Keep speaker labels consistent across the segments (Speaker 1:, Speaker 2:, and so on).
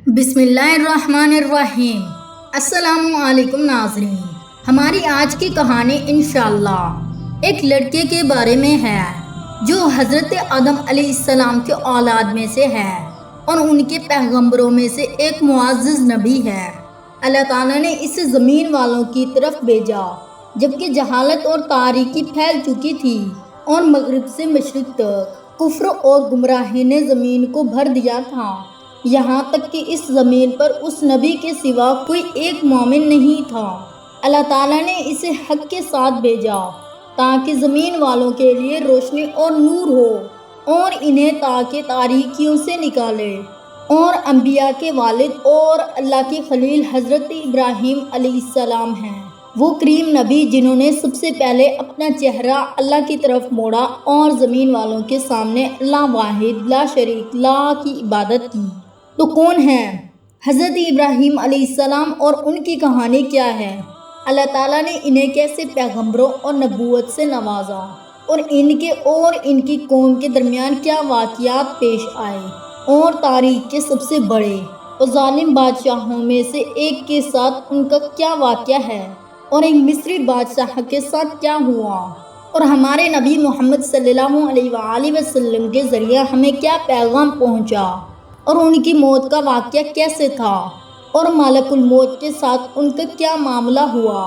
Speaker 1: بسم اللہ الرحمن الرحیم۔ السلام علیکم ناظرین، ہماری آج کی کہانی انشاءاللہ ایک لڑکے کے بارے میں ہے جو حضرت آدم علیہ السلام کے اولاد میں سے ہے اور ان کے پیغمبروں میں سے ایک معزز نبی ہے۔ اللہ تعالیٰ نے اسے زمین والوں کی طرف بھیجا جبکہ جہالت اور تاریکی پھیل چکی تھی اور مغرب سے مشرق تک کفر اور گمراہی نے زمین کو بھر دیا تھا، یہاں تک کہ اس زمین پر اس نبی کے سوا کوئی ایک مومن نہیں تھا۔ اللہ تعالیٰ نے اسے حق کے ساتھ بھیجا تاکہ زمین والوں کے لیے روشنی اور نور ہو اور انہیں تاکہ تاریکیوں سے نکالے۔ اور انبیاء کے والد اور اللہ کے خلیل حضرت ابراہیم علیہ السلام ہیں، وہ کریم نبی جنہوں نے سب سے پہلے اپنا چہرہ اللہ کی طرف موڑا اور زمین والوں کے سامنے اللہ واحد لا شریک لا کی عبادت کی۔ تو کون ہیں حضرت ابراہیم علیہ السلام اور ان کی کہانی کیا ہے؟ اللہ تعالیٰ نے انہیں کیسے پیغمبروں اور نبوت سے نوازا اور ان کی قوم کے درمیان کیا واقعات پیش آئے اور تاریخ کے سب سے بڑے اور ظالم بادشاہوں میں سے ایک کے ساتھ ان کا کیا واقعہ ہے اور ایک مصری بادشاہ کے ساتھ کیا ہوا اور ہمارے نبی محمد صلی اللہ علیہ وآلہ وسلم کے ذریعہ ہمیں کیا پیغام پہنچا اور ان کی موت کا واقعہ کیسے تھا اور ملک الموت کے ساتھ ان کا کیا معاملہ ہوا،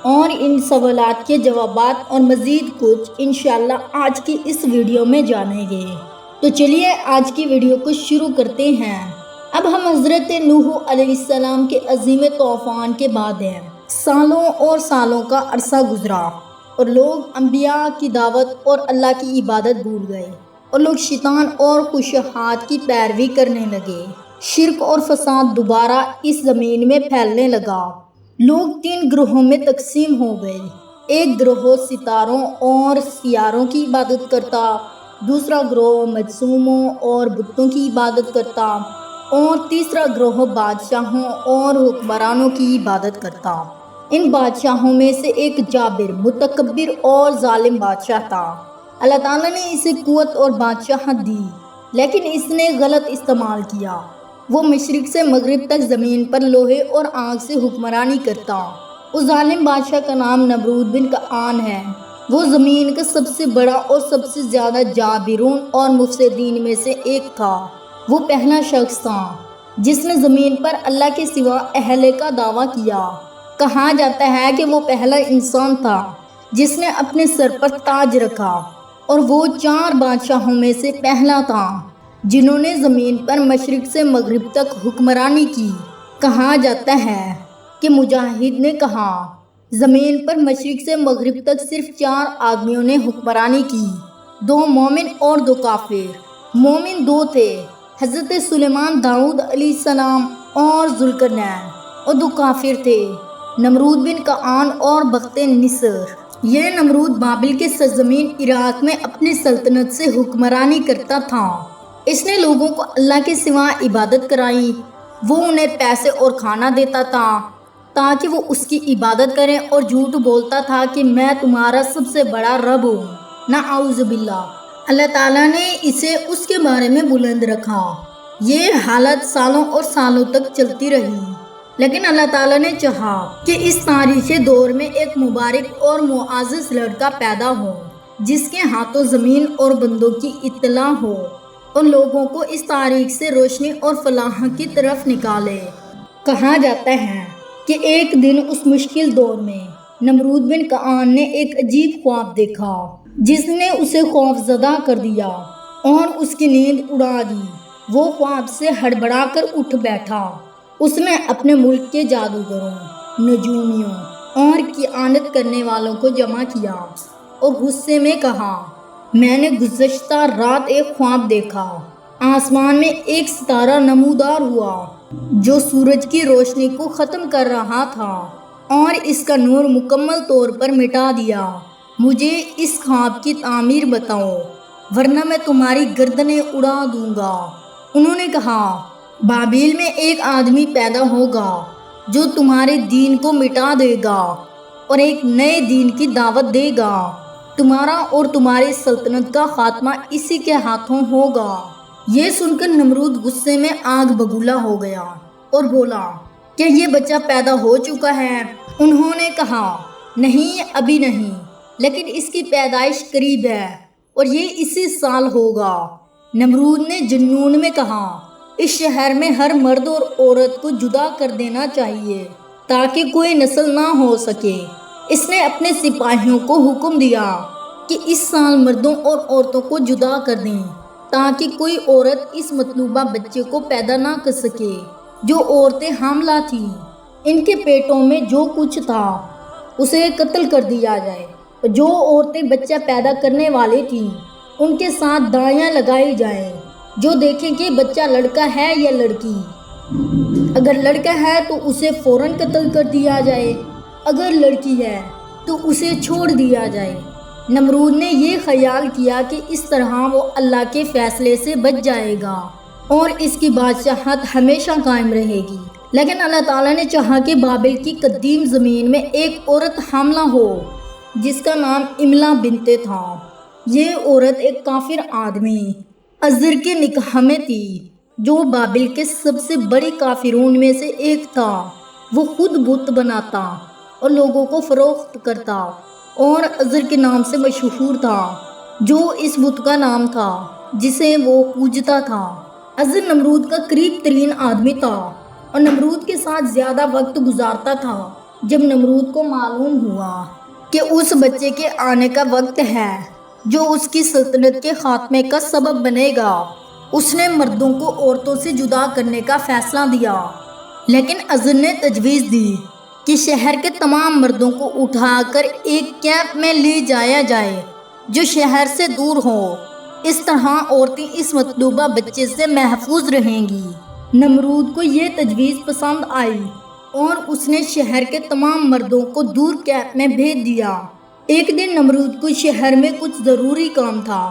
Speaker 1: اور ان سوالات کے جوابات اور مزید کچھ انشاءاللہ آج کی اس ویڈیو میں جانیں گے۔ تو چلیے آج کی ویڈیو کو شروع کرتے ہیں۔ اب ہم حضرت نوح علیہ السلام کے عظیم طوفان کے بعد ہیں۔ سالوں اور سالوں کا عرصہ گزرا اور لوگ انبیاء کی دعوت اور اللہ کی عبادت بھول گئے اور لوگ شیطان اور خواہشات کی پیروی کرنے لگے۔ شرک اور فساد دوبارہ اس زمین میں پھیلنے لگا۔ لوگ 3 گروہوں میں تقسیم ہو گئے۔ ایک گروہ ستاروں اور سیاروں کی عبادت کرتا، دوسرا گروہ مجسوموں اور بتوں کی عبادت کرتا اور تیسرا گروہ بادشاہوں اور حکمرانوں کی عبادت کرتا۔ ان بادشاہوں میں سے ایک جابر، متکبر اور ظالم بادشاہ تھا۔ اللہ تعالیٰ نے اسے قوت اور بادشاہت دی لیکن اس نے غلط استعمال کیا۔ وہ مشرق سے مغرب تک زمین پر لوہے اور آگ سے حکمرانی کرتا۔ اس ظالم بادشاہ کا نام نمرود بن کنعان ہے۔ وہ زمین کا سب سے بڑا اور سب سے زیادہ جابرون اور مفسدین میں سے ایک تھا۔ وہ پہلا شخص تھا جس نے زمین پر اللہ کے سوا الہ کا دعویٰ کیا۔ کہا جاتا ہے کہ وہ پہلا انسان تھا جس نے اپنے سر پر تاج رکھا اور وہ 4 بادشاہوں میں سے پہلا تھا جنہوں نے زمین پر مشرق سے مغرب تک حکمرانی کی۔ کہا جاتا ہے کہ مجاہد نے کہا، زمین پر مشرق سے مغرب تک صرف 4 آدمیوں نے حکمرانی کی، 2 مومن اور 2 کافر۔ مومن 2 تھے، حضرت سلیمان داؤد علیہ السلام اور ذوالقرنین، اور 2 کافر تھے، نمرود بن کنعان اور بخت نصر۔ یہ نمرود بابل کے سرزمین عراق میں اپنی سلطنت سے حکمرانی کرتا تھا۔ اس نے لوگوں کو اللہ کے سوا عبادت کرائی۔ وہ انہیں پیسے اور کھانا دیتا تھا تاکہ وہ اس کی عبادت کریں اور جھوٹ بولتا تھا کہ میں تمہارا سب سے بڑا رب ہوں۔ نعوذ باللہ۔ اللہ تعالیٰ نے اسے اس کے بارے میں بلند رکھا۔ یہ حالت سالوں اور سالوں تک چلتی رہی لیکن اللہ تعالیٰ نے چاہا کہ اس تاریخی دور میں ایک مبارک اور معزز لڑکا پیدا ہو جس کے ہاتھوں زمین اور بندوں کی اطلاع ہو اور لوگوں کو اس تاریخ سے روشنی اور فلاح کی طرف نکالے۔ کہا جاتا ہے کہ ایک دن اس مشکل دور میں نمرود بن کنعان نے ایک عجیب خواب دیکھا جس نے اسے خوف زدہ کر دیا اور اس کی نیند اڑا دی۔ وہ خواب سے ہڑبڑا کر اٹھ بیٹھا۔ اس نے اپنے ملک کے جادوگروں، نجومیوں اور کہانت کرنے والوں کو جمع کیا اور غصے میں کہا، میں نے گزشتہ رات ایک خواب دیکھا۔ آسمان میں ایک ستارہ نمودار ہوا جو سورج کی روشنی کو ختم کر رہا تھا اور اس کا نور مکمل طور پر مٹا دیا۔ مجھے اس خواب کی تعمیر بتاؤ ورنہ میں تمہاری گردنیں اڑا دوں گا۔ انہوں نے کہا، بابل میں ایک آدمی پیدا ہوگا جو تمہارے دین کو مٹا دے گا اور ایک نئے دین کی دعوت دے گا۔ تمہارا اور تمہاری سلطنت کا خاتمہ اسی کے ہاتھوں ہوگا۔ یہ سن کر نمرود غصے میں آگ بگولا ہو گیا اور بولا کہ یہ بچہ پیدا ہو چکا ہے؟ انہوں نے کہا نہیں، ابھی نہیں، لیکن اس کی پیدائش قریب ہے اور یہ اسی سال ہوگا۔ نمرود نے جنون میں کہا اس شہر میں ہر مرد اور عورت کو جدا کر دینا چاہیے تاکہ کوئی نسل نہ ہو سکے۔ اس نے اپنے سپاہیوں کو حکم دیا کہ اس سال مردوں اور عورتوں کو جدا کر دیں تاکہ کوئی عورت اس مطلوبہ بچے کو پیدا نہ کر سکے۔ جو عورتیں حاملہ تھیں ان کے پیٹوں میں جو کچھ تھا اسے قتل کر دیا جائے، اور جو عورتیں بچہ پیدا کرنے والی تھیں ان کے ساتھ دائیاں لگائی جائیں جو دیکھیں کہ بچہ لڑکا ہے یا لڑکی۔ اگر لڑکا ہے تو اسے فوراً قتل کر دیا جائے، اگر لڑکی ہے تو اسے چھوڑ دیا جائے۔ نمرود نے یہ خیال کیا کہ اس طرح وہ اللہ کے فیصلے سے بچ جائے گا اور اس کی بادشاہت ہمیشہ قائم رہے گی۔ لیکن اللہ تعالیٰ نے چاہا کہ بابل کی قدیم زمین میں ایک عورت حاملہ ہو جس کا نام املا بنت تھا۔ یہ عورت ایک کافر آدمی ازر کے نکاح میں تھی جو بابل کے سب سے بڑے کافرون میں سے ایک تھا۔ وہ خود بت بناتا اور لوگوں کو فروخت کرتا اور ازر کے نام سے مشہور تھا جو اس بت کا نام تھا جسے وہ پوجتا تھا۔ ازر نمرود کا قریب ترین آدمی تھا اور نمرود کے ساتھ زیادہ وقت گزارتا تھا۔ جب نمرود کو معلوم ہوا کہ اس بچے کے آنے کا وقت ہے جو اس کی سلطنت کے خاتمے کا سبب بنے گا، اس نے مردوں کو عورتوں سے جدا کرنے کا فیصلہ دیا۔ لیکن ازر نے تجویز دی کہ شہر کے تمام مردوں کو اٹھا کر ایک کیمپ میں لے جایا جائے جو شہر سے دور ہو۔ اس طرح عورتیں اس مطلوبہ بچے سے محفوظ رہیں گی۔ نمرود کو یہ تجویز پسند آئی اور اس نے شہر کے تمام مردوں کو دور کیمپ میں بھیج دیا۔ ایک دن نمرود کو شہر میں کچھ ضروری کام تھا۔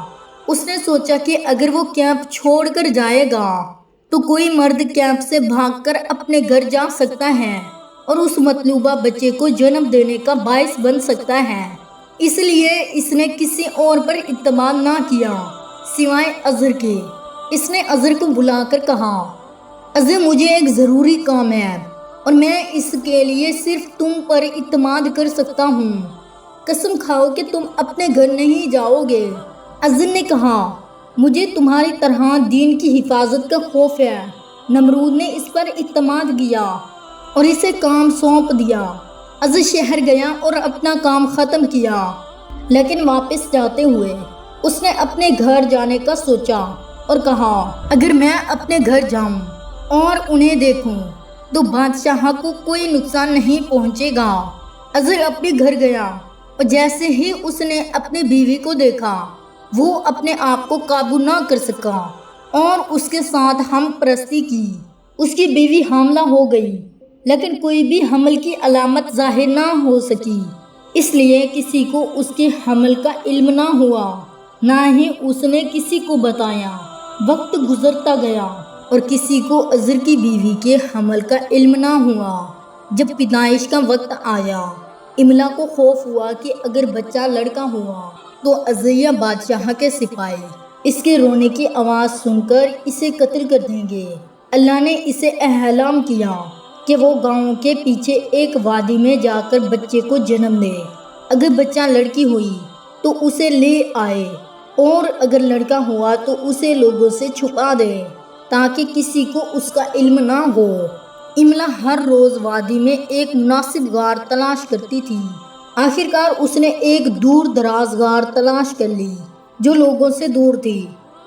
Speaker 1: اس نے سوچا کہ اگر وہ کیمپ چھوڑ کر جائے گا تو کوئی مرد کیمپ سے بھاگ کر اپنے گھر جا سکتا ہے اور اس مطلوبہ بچے کو جنم دینے کا باعث بن سکتا ہے۔ اس لیے اس نے کسی اور پر اعتماد نہ کیا سوائے ازر کے۔ اس نے ازر کو بلا کر کہا ازر، مجھے ایک ضروری کام ہے اور میں اس کے لیے صرف تم پر اعتماد کر سکتا ہوں۔ قسم کھاؤ کہ تم اپنے گھر نہیں جاؤ گے۔ ازر نے کہا مجھے تمہاری طرح دین کی حفاظت کا خوف ہے۔ نمرود نے اس پر اعتماد کیا اور اسے کام سونپ دیا۔ ازر شہر گیا اور اپنا کام ختم کیا، لیکن واپس جاتے ہوئے اس نے اپنے گھر جانے کا سوچا اور کہا اگر میں اپنے گھر جاؤں اور انہیں دیکھوں تو بادشاہ کو کوئی نقصان نہیں پہنچے گا۔ ازر اپنے گھر گیا اور جیسے ہی اس نے اپنی بیوی کو دیکھا وہ اپنے آپ کو قابو نہ کر سکا اور اس کے ساتھ ہم پرستی کی۔ اس کی بیوی حاملہ ہو گئی لیکن کوئی بھی حمل کی علامت ظاہر نہ ہو سکی، اس لیے کسی کو اس کے حمل کا علم نہ ہوا، نہ ہی اس نے کسی کو بتایا۔ وقت گزرتا گیا اور کسی کو ازر کی بیوی کے حمل کا علم نہ ہوا۔ جب پیدائش کا وقت آیا، املا کو خوف ہوا کہ اگر بچہ لڑکا ہوا تو ازریہ بادشاہ کے سپاہی اس کے رونے کی آواز سن کر اسے قتل کر دیں گے۔ اللہ نے اسے اعلان کیا کہ وہ گاؤں کے پیچھے ایک وادی میں جا کر بچے کو جنم دے۔ اگر بچہ لڑکی ہوئی تو اسے لے آئے اور اگر لڑکا ہوا تو اسے لوگوں سے چھپا دے تاکہ کسی کو اس کا علم نہ ہو۔ املا ہر روز وادی میں ایک مناسب غار تلاش کرتی تھی۔ آخرکار اس نے ایک دور دراز غار تلاش کر لی جو لوگوں سے دور تھی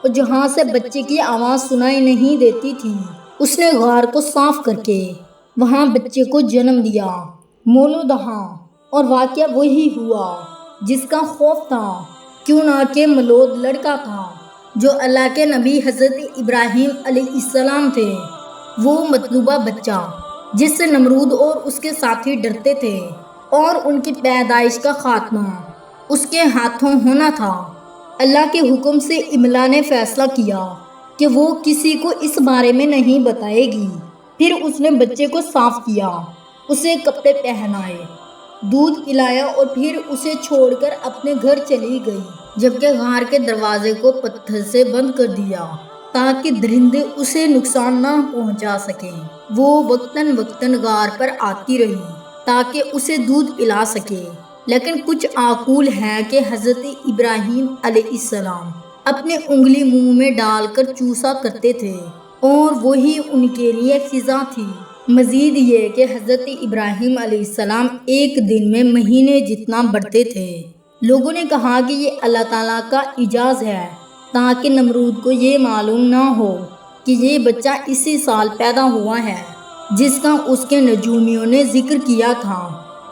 Speaker 1: اور جہاں سے بچے کی آواز سنائی نہیں دیتی تھی۔ اس نے غار کو صاف کر کے وہاں بچے کو جنم دیا۔ مولودہاں اور واقعہ وہی ہوا جس کا خوف تھا، کیوں نہ کہ مولود لڑکا تھا جو اللہ کے نبی حضرت ابراہیم علیہ السلام تھے۔ وہ مطلوبہ بچہ جس سے نمرود اور اس کے ساتھی ڈرتے تھے اور ان کی پیدائش کا خاتمہ اس کے ہاتھوں ہونا تھا۔ اللہ کے حکم سے املا نے فیصلہ کیا کہ وہ کسی کو اس بارے میں نہیں بتائے گی۔ پھر اس نے بچے کو صاف کیا، اسے کپڑے پہنائے، دودھ پلایا اور پھر اسے چھوڑ کر اپنے گھر چلی گئی، جبکہ غار کے دروازے کو پتھر سے بند کر دیا۔ تاکہ درندے اسے نقصان نہ پہنچا سکیں۔ وہ وقتاً وقتاً غار پر آتی رہی تاکہ اسے دودھ پلا سکے، لیکن کچھ عاقول ہیں کہ حضرت ابراہیم علیہ السلام اپنے انگلی منہ میں ڈال کر چوسا کرتے تھے اور وہی ان کے لیے فضا تھی۔ مزید یہ کہ حضرت ابراہیم علیہ السلام ایک دن میں مہینے جتنا بڑھتے تھے۔ لوگوں نے کہا کہ یہ اللہ تعالیٰ کا اعجاز ہے تاکہ نمرود کو یہ معلوم نہ ہو کہ یہ بچہ اسی سال پیدا ہوا ہے جس کا اس کے نجومیوں نے ذکر کیا تھا۔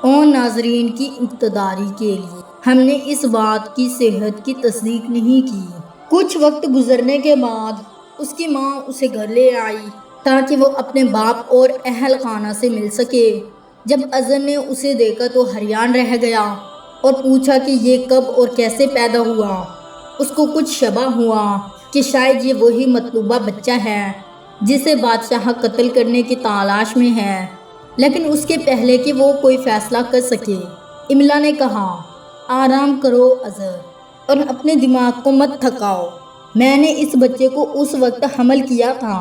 Speaker 1: اور ناظرین کی اقتداری کے لیے ہم نے اس بات کی صحت کی تصدیق نہیں کی۔ کچھ وقت گزرنے کے بعد اس کی ماں اسے گھر لے آئی تاکہ وہ اپنے باپ اور اہل خانہ سے مل سکے۔ جب اذر نے اسے دیکھا تو حیران رہ گیا اور پوچھا کہ یہ کب اور کیسے پیدا ہوا۔ اس کو کچھ شبہ ہوا کہ شاید یہ وہی مطلوبہ بچہ ہے جسے بادشاہ قتل کرنے کی تلاش میں ہے، لیکن اس کے پہلے کہ وہ کوئی فیصلہ کر سکے املا نے کہا، آرام کرو اذر اور اپنے دماغ کو مت تھکاؤ۔ میں نے اس بچے کو اس وقت حمل کیا تھا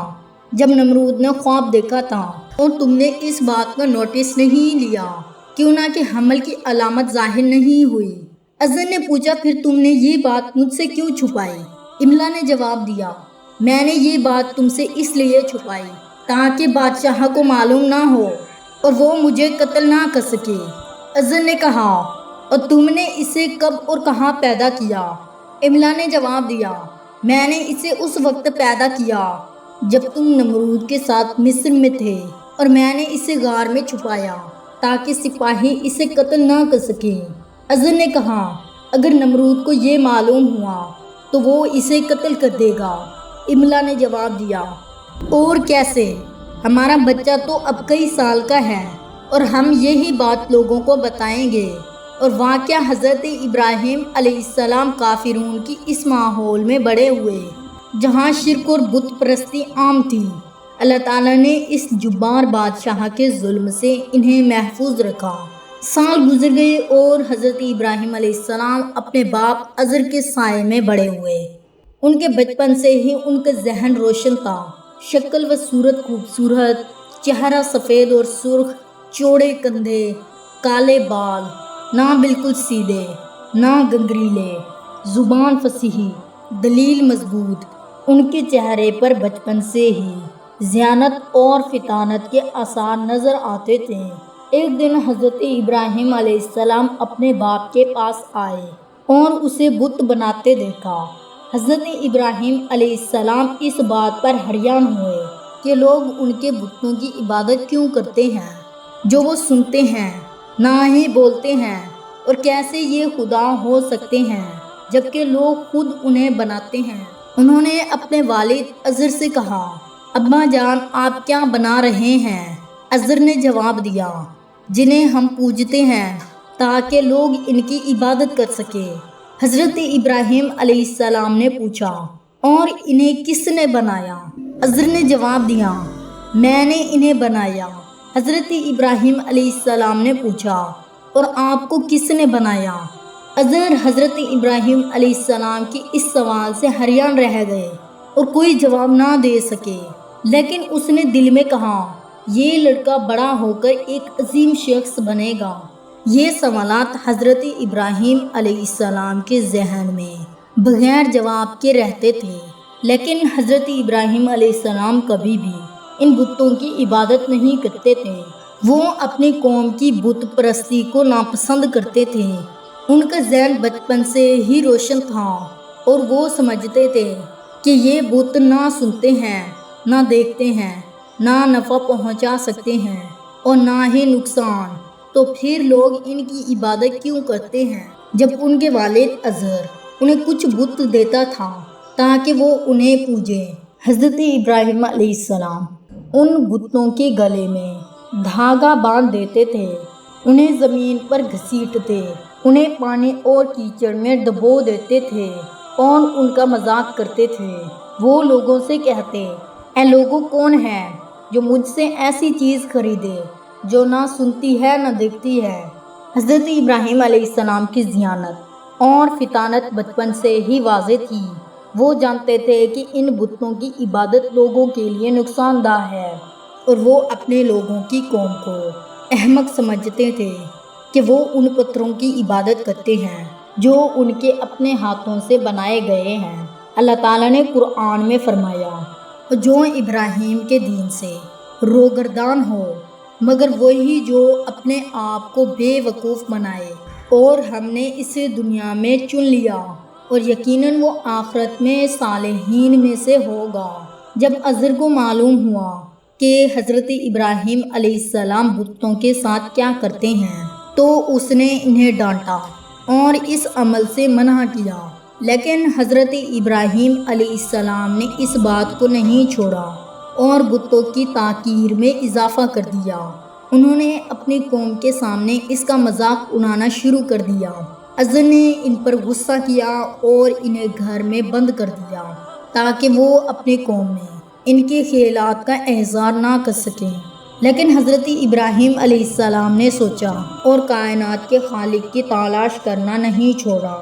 Speaker 1: جب نمرود نے خواب دیکھا تھا اور تم نے اس بات کا نوٹس نہیں لیا، کیوں نہ کہ حمل کی علامت ظاہر نہیں ہوئی۔ اذر نے پوچھا، پھر تم نے یہ بات مجھ سے کیوں چھپائی؟ املا نے جواب دیا، میں نے یہ بات تم سے اس لیے چھپائی تاکہ بادشاہ کو معلوم نہ ہو اور وہ مجھے قتل نہ کر سکے۔ اذر نے کہا، اور تم نے اسے کب اور کہاں پیدا کیا؟ املا نے جواب دیا، میں نے اسے اس وقت پیدا کیا جب تم نمرود کے ساتھ مصر میں تھے اور میں نے اسے غار میں چھپایا تاکہ سپاہی اسے قتل نہ کر سکیں۔ اذر نے کہا، اگر نمرود کو یہ معلوم ہوا تو وہ اسے قتل کر دے گا۔ املا نے جواب دیا، اور کیسے؟ ہمارا بچہ تو اب کئی سال کا ہے اور ہم یہی بات لوگوں کو بتائیں گے۔ اور واقعہ حضرت ابراہیم علیہ السلام کافرون کی اس ماحول میں بڑے ہوئے جہاں شرک اور بت پرستی عام تھی۔ اللہ تعالیٰ نے اس جبار بادشاہ کے ظلم سے انہیں محفوظ رکھا۔ سال گزر گئے اور حضرت ابراہیم علیہ السلام اپنے باپ اذر کے سائے میں بڑے ہوئے۔ ان کے بچپن سے ہی ان کا ذہن روشن تھا، شکل و صورت خوبصورت، چہرہ سفید اور سرخ، چوڑے کندھے، کالے بال، نہ بالکل سیدھے نہ گنگریلے، زبان فصیح، دلیل مضبوط۔ ان کے چہرے پر بچپن سے ہی ذہانت اور فطانت کے آثار نظر آتے تھے۔ ایک دن حضرت ابراہیم علیہ السلام اپنے باپ کے پاس آئے اور اسے بت بناتے دیکھا۔ حضرت ابراہیم علیہ السلام اس بات پر حیران ہوئے کہ لوگ ان کے بتوں کی عبادت کیوں کرتے ہیں جو وہ سنتے ہیں نہ ہی بولتے ہیں، اور کیسے یہ خدا ہو سکتے ہیں جبکہ لوگ خود انہیں بناتے ہیں۔ انہوں نے اپنے والد اذر سے کہا، ابا جان آپ کیا بنا رہے ہیں؟ اذر نے جواب دیا، جنہیں ہم پوجتے ہیں تاکہ لوگ ان کی عبادت کر سکیں۔ حضرت ابراہیم علیہ السلام نے پوچھا، اور انہیں کس نے بنایا؟ اذر نے جواب دیا، میں نے انہیں بنایا۔ حضرت ابراہیم علیہ السلام نے پوچھا، اور آپ کو کس نے بنایا؟ اذر حضرت ابراہیم علیہ السلام کی اس سوال سے حیران رہ گئے اور کوئی جواب نہ دے سکے، لیکن اس نے دل میں کہا، یہ لڑکا بڑا ہو کر ایک عظیم شخص بنے گا۔ یہ سوالات حضرت ابراہیم علیہ السلام کے ذہن میں بغیر جواب کے رہتے تھے، لیکن حضرت ابراہیم علیہ السلام کبھی بھی ان بتوں کی عبادت نہیں کرتے تھے۔ وہ اپنی قوم کی بت پرستی کو ناپسند کرتے تھے۔ ان کا ذہن بچپن سے ہی روشن تھا اور وہ سمجھتے تھے کہ یہ بت نہ سنتے ہیں، نہ دیکھتے ہیں، نہ نفع پہنچا سکتے ہیں اور نہ ہی نقصان، تو پھر لوگ ان کی عبادت کیوں کرتے ہیں؟ جب ان کے والد اذر انہیں کچھ بت دیتا تھا تاکہ وہ انہیں پوجیں، حضرت ابراہیم علیہ السلام ان بتوں کے گلے میں دھاگا باندھ دیتے تھے، انہیں زمین پر گھسیٹتے، انہیں پانی اور کیچڑ میں ڈبو دیتے تھے اور ان کا مذاق کرتے تھے۔ وہ لوگوں سے کہتے، اے لوگوں، کون ہے جو مجھ سے ایسی چیز خریدے جو نہ سنتی ہے نہ دیکھتی ہے؟ حضرت ابراہیم علیہ السلام کی ذہانت اور فطانت بچپن سے ہی واضح تھی۔ وہ جانتے تھے کہ ان بتوں کی عبادت لوگوں کے لیے نقصان دہ ہے، اور وہ اپنے لوگوں کی قوم کو احمق سمجھتے تھے کہ وہ ان پتھروں کی عبادت کرتے ہیں جو ان کے اپنے ہاتھوں سے بنائے گئے ہیں۔ اللہ تعالیٰ نے قرآن میں فرمایا، جو ابراہیم کے دین سے روگردان ہو مگر وہی جو اپنے آپ کو بے وقوف بنائے، اور ہم نے اسے دنیا میں چن لیا اور یقیناً وہ آخرت میں صالحین میں سے ہوگا۔ جب عزر کو معلوم ہوا کہ حضرت ابراہیم علیہ السلام بتوں کے ساتھ کیا کرتے ہیں تو اس نے انہیں ڈانٹا اور اس عمل سے منع کیا، لیکن حضرت ابراہیم علیہ السلام نے اس بات کو نہیں چھوڑا اور بتوں کی تعظیم میں اضافہ کر دیا۔ انہوں نے اپنی قوم کے سامنے اس کا مذاق اڑانا شروع کر دیا۔ عزر نے ان پر غصہ کیا اور انہیں گھر میں بند کر دیا تاکہ وہ اپنی قوم میں ان کے خیالات کا اظہار نہ کر سکیں۔ لیکن حضرت ابراہیم علیہ السلام نے سوچا اور کائنات کے خالق کی تلاش کرنا نہیں چھوڑا۔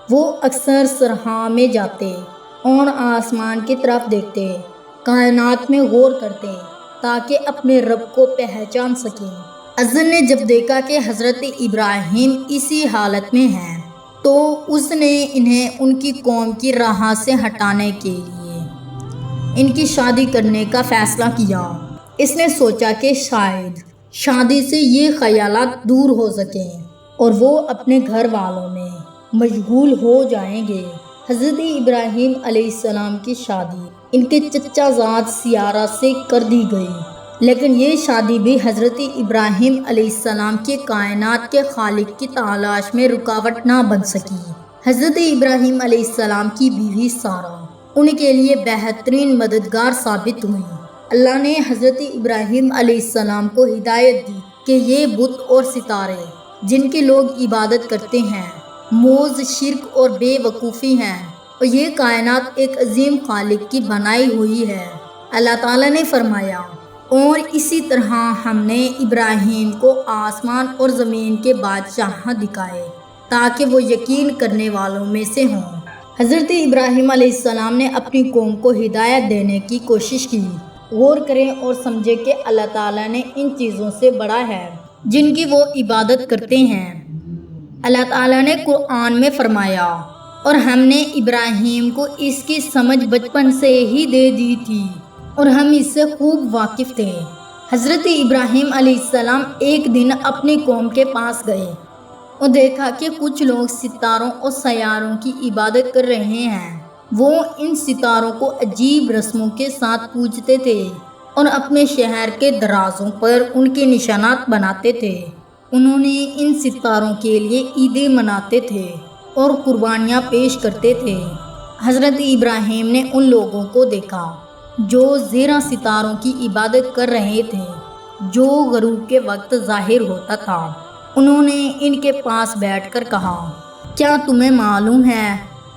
Speaker 1: وہ اکثر صحرا میں جاتے اور آسمان کی طرف دیکھتے، کائنات میں غور کرتے تاکہ اپنے رب کو پہچان سکیں۔ عزر نے جب دیکھا کہ حضرت ابراہیم اسی حالت میں ہیں تو اس نے انہیں ان کی قوم کی راہ سے ہٹانے کے لیے ان کی شادی کرنے کا فیصلہ کیا۔ اس نے سوچا کہ شاید شادی سے یہ خیالات دور ہو سکیں اور وہ اپنے گھر والوں میں مشغول ہو جائیں گے۔ حضرت ابراہیم علیہ السلام کی شادی ان کے چچا زاد سیارہ سے کر دی گئی، لیکن یہ شادی بھی حضرت ابراہیم علیہ السلام کے کائنات کے خالق کی تلاش میں رکاوٹ نہ بن سکی۔ حضرت ابراہیم علیہ السلام کی بیوی سارہ ان کے لیے بہترین مددگار ثابت ہوئی۔ اللہ نے حضرت ابراہیم علیہ السلام کو ہدایت دی کہ یہ بت اور ستارے جن کی لوگ عبادت کرتے ہیں موز شرک اور بے وقوفی ہیں، اور یہ کائنات ایک عظیم خالق کی بنائی ہوئی ہے۔ اللہ تعالیٰ نے فرمایا، اور اسی طرح ہم نے ابراہیم کو آسمان اور زمین کے بادشاہ دکھائے تاکہ وہ یقین کرنے والوں میں سے ہوں۔ حضرت ابراہیم علیہ السلام نے اپنی قوم کو ہدایت دینے کی کوشش کی۔ غور کریں اور سمجھیں کہ اللہ تعالیٰ نے ان چیزوں سے بڑا ہے جن کی وہ عبادت کرتے ہیں۔ اللہ تعالیٰ نے قرآن میں فرمایا، اور ہم نے ابراہیم کو اس کی سمجھ بچپن سے ہی دے دی تھی اور ہم اس سے خوب واقف تھے۔ حضرت ابراہیم علیہ السلام ایک دن اپنی قوم کے پاس گئے اور دیکھا کہ کچھ لوگ ستاروں اور سیاروں کی عبادت کر رہے ہیں۔ وہ ان ستاروں کو عجیب رسموں کے ساتھ پوجتے تھے اور اپنے شہر کے درازوں پر ان کے نشانات بناتے تھے۔ انہوں نے ان ستاروں کے لیے عیدیں مناتے تھے اور قربانیاں پیش کرتے تھے۔ حضرت ابراہیم نے ان لوگوں کو دیکھا جو زیرہ ستاروں کی عبادت کر رہے تھے جو غروب کے وقت ظاہر ہوتا تھا۔ انہوں نے ان کے پاس بیٹھ کر کہا، کیا تمہیں معلوم ہے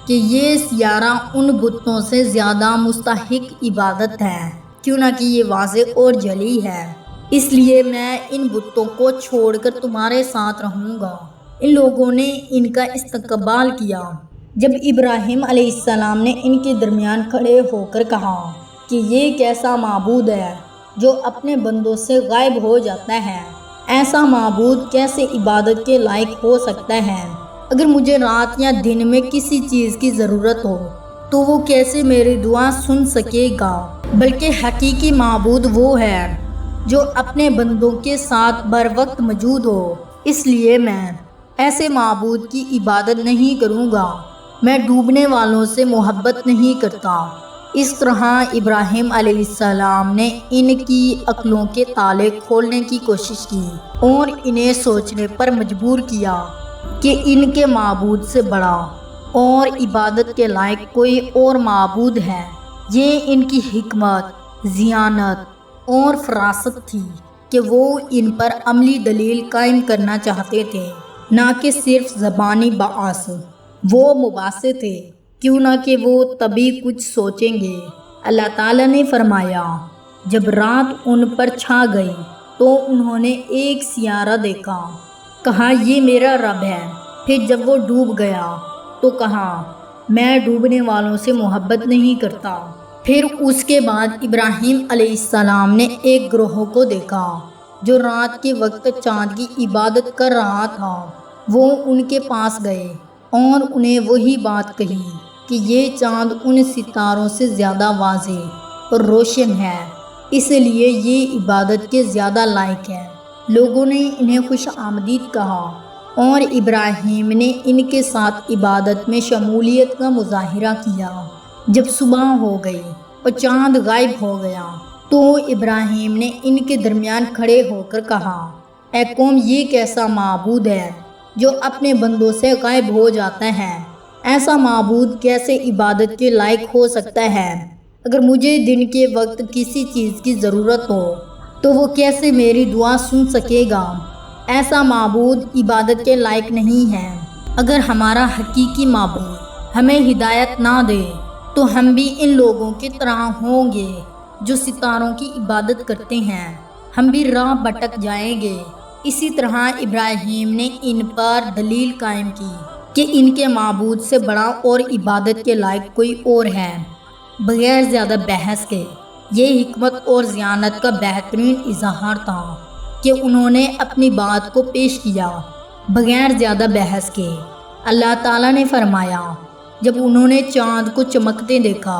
Speaker 1: کہ یہ سیارہ ان بتوں سے زیادہ مستحق عبادت ہے، کیوں نہ کہ یہ واضح اور جلی ہے، اس لیے میں ان بتوں کو چھوڑ کر تمہارے ساتھ رہوں گا۔ ان لوگوں نے ان کا استقبال کیا۔ جب ابراہیم علیہ السلام نے ان کے درمیان کھڑے ہو کر کہا کہ یہ کیسا معبود ہے جو اپنے بندوں سے غائب ہو جاتا ہے، ایسا معبود کیسے عبادت کے لائق ہو سکتا ہے؟ اگر مجھے رات یا دن میں کسی چیز کی ضرورت ہو تو وہ کیسے میری دعا سن سکے گا؟ بلکہ حقیقی معبود وہ ہے جو اپنے بندوں کے ساتھ بر وقت موجود ہو، اس لیے میں ایسے معبود کی عبادت نہیں کروں گا۔ میں ڈوبنے والوں سے محبت نہیں کرتا۔ اس طرح ابراہیم علیہ السلام نے ان کی عقلوں کے تالے کھولنے کی کوشش کی اور انہیں سوچنے پر مجبور کیا کہ ان کے معبود سے بڑا اور عبادت کے لائق کوئی اور معبود ہے۔ یہ ان کی حکمت، ذہانت اور فراست تھی کہ وہ ان پر عملی دلیل قائم کرنا چاہتے تھے، نہ کہ صرف زبانی بحث۔ وہ مباحثے تھے، کیوں نہ کہ وہ تبھی کچھ سوچیں گے۔ اللہ تعالیٰ نے فرمایا، جب رات ان پر چھا گئی تو انہوں نے ایک سیارہ دیکھا، کہا یہ میرا رب ہے۔ پھر جب وہ ڈوب گیا تو کہا میں ڈوبنے والوں سے محبت نہیں کرتا۔ پھر اس کے بعد ابراہیم علیہ السلام نے ایک گروہ کو دیکھا جو رات کے وقت چاند کی عبادت کر رہا تھا۔ وہ ان کے پاس گئے اور انہیں وہی بات کہی کہ یہ چاند ان ستاروں سے زیادہ واضح اور روشن ہے، اس لیے یہ عبادت کے زیادہ لائق ہے۔ لوگوں نے انہیں خوش آمدید کہا اور ابراہیم نے ان کے ساتھ عبادت میں شمولیت کا مظاہرہ کیا۔ جب صبح ہو گئی اور چاند غائب ہو گیا تو ابراہیم نے ان کے درمیان کھڑے ہو کر کہا، اے قوم، یہ کیسا معبود ہے جو اپنے بندوں سے غائب ہو جاتا ہے؟ ایسا معبود کیسے عبادت کے لائق ہو سکتا ہے؟ اگر مجھے دن کے وقت کسی چیز کی ضرورت ہو تو وہ کیسے میری دعا سن سکے گا؟ ایسا معبود عبادت کے لائق نہیں ہے۔ اگر ہمارا حقیقی معبود ہمیں ہدایت نہ دے تو ہم بھی ان لوگوں کی طرح ہوں گے جو ستاروں کی عبادت کرتے ہیں، ہم بھی راہ بھٹک جائیں گے۔ اسی طرح ابراہیم نے ان پر دلیل قائم کی کہ ان کے معبود سے بڑا اور عبادت کے لائق کوئی اور ہے۔ بغیر زیادہ بحث کے یہ حکمت اور ذہانت کا بہترین اظہار تھا کہ انہوں نے اپنی بات کو پیش کیا بغیر زیادہ بحث کے۔ اللہ تعالیٰ نے فرمایا، جب انہوں نے چاند کو چمکتے دیکھا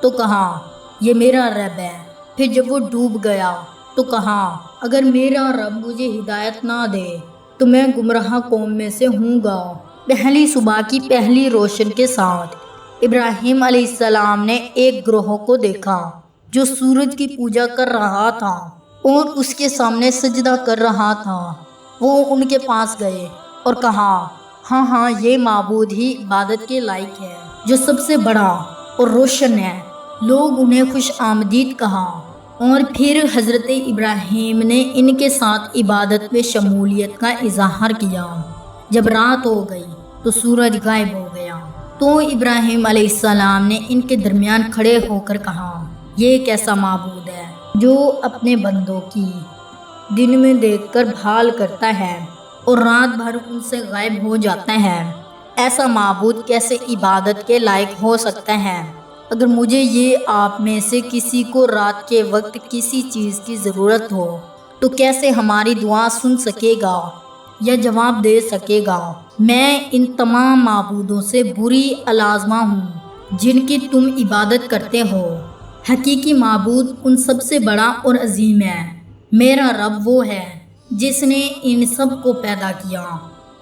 Speaker 1: تو کہا، یہ میرا رب ہے۔ پھر جب وہ ڈوب گیا تو کہا، اگر میرا رب مجھے ہدایت نہ دے تو میں گمراہ قوم میں سے ہوں گا۔ پہلی صبح کی پہلی روشن کے ساتھ ابراہیم علیہ السلام نے ایک گروہ کو دیکھا جو سورج کی پوجا کر رہا تھا اور اس کے سامنے سجدہ کر رہا تھا۔ وہ ان کے پاس گئے اور کہا، ہاں، یہ معبود ہی عبادت کے لائق ہے جو سب سے بڑا اور روشن ہے۔ لوگ انہیں خوش آمدید کہا اور پھر حضرت ابراہیم نے ان کے ساتھ عبادت میں شمولیت کا اظہار کیا۔ جب رات ہو گئی تو سورج غائب ہو گیا تو ابراہیم علیہ السلام نے ان کے درمیان کھڑے ہو کر کہا، یہ کیسا معبود ہے جو اپنے بندوں کی دن میں دیکھ کر بھال کرتا ہے اور رات بھر ان سے غائب ہو جاتا ہے؟ ایسا معبود کیسے عبادت کے لائق ہو سکتا ہے؟ اگر مجھے یہ آپ میں سے کسی کو رات کے وقت کسی چیز کی ضرورت ہو تو کیسے ہماری دعا سن سکے گا یا جواب دے سکے گا؟ میں ان تمام معبودوں سے بری الازمہ ہوں جن کی تم عبادت کرتے ہو۔ حقیقی معبود ان سب سے بڑا اور عظیم ہے۔ میرا رب وہ ہے جس نے ان سب کو پیدا کیا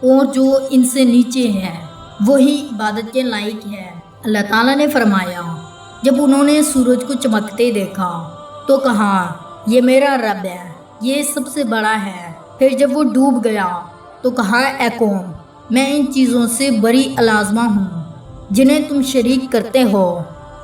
Speaker 1: اور جو ان سے نیچے ہے وہی عبادت کے لائق ہے۔ اللہ تعالیٰ نے فرمایا، جب انہوں نے سورج کو چمکتے دیکھا تو کہا، یہ میرا رب ہے، یہ سب سے بڑا ہے۔ پھر جب وہ ڈوب گیا تو کہا، اے قوم، میں ان چیزوں سے بری الازمہ ہوں جنہیں تم شریک کرتے ہو۔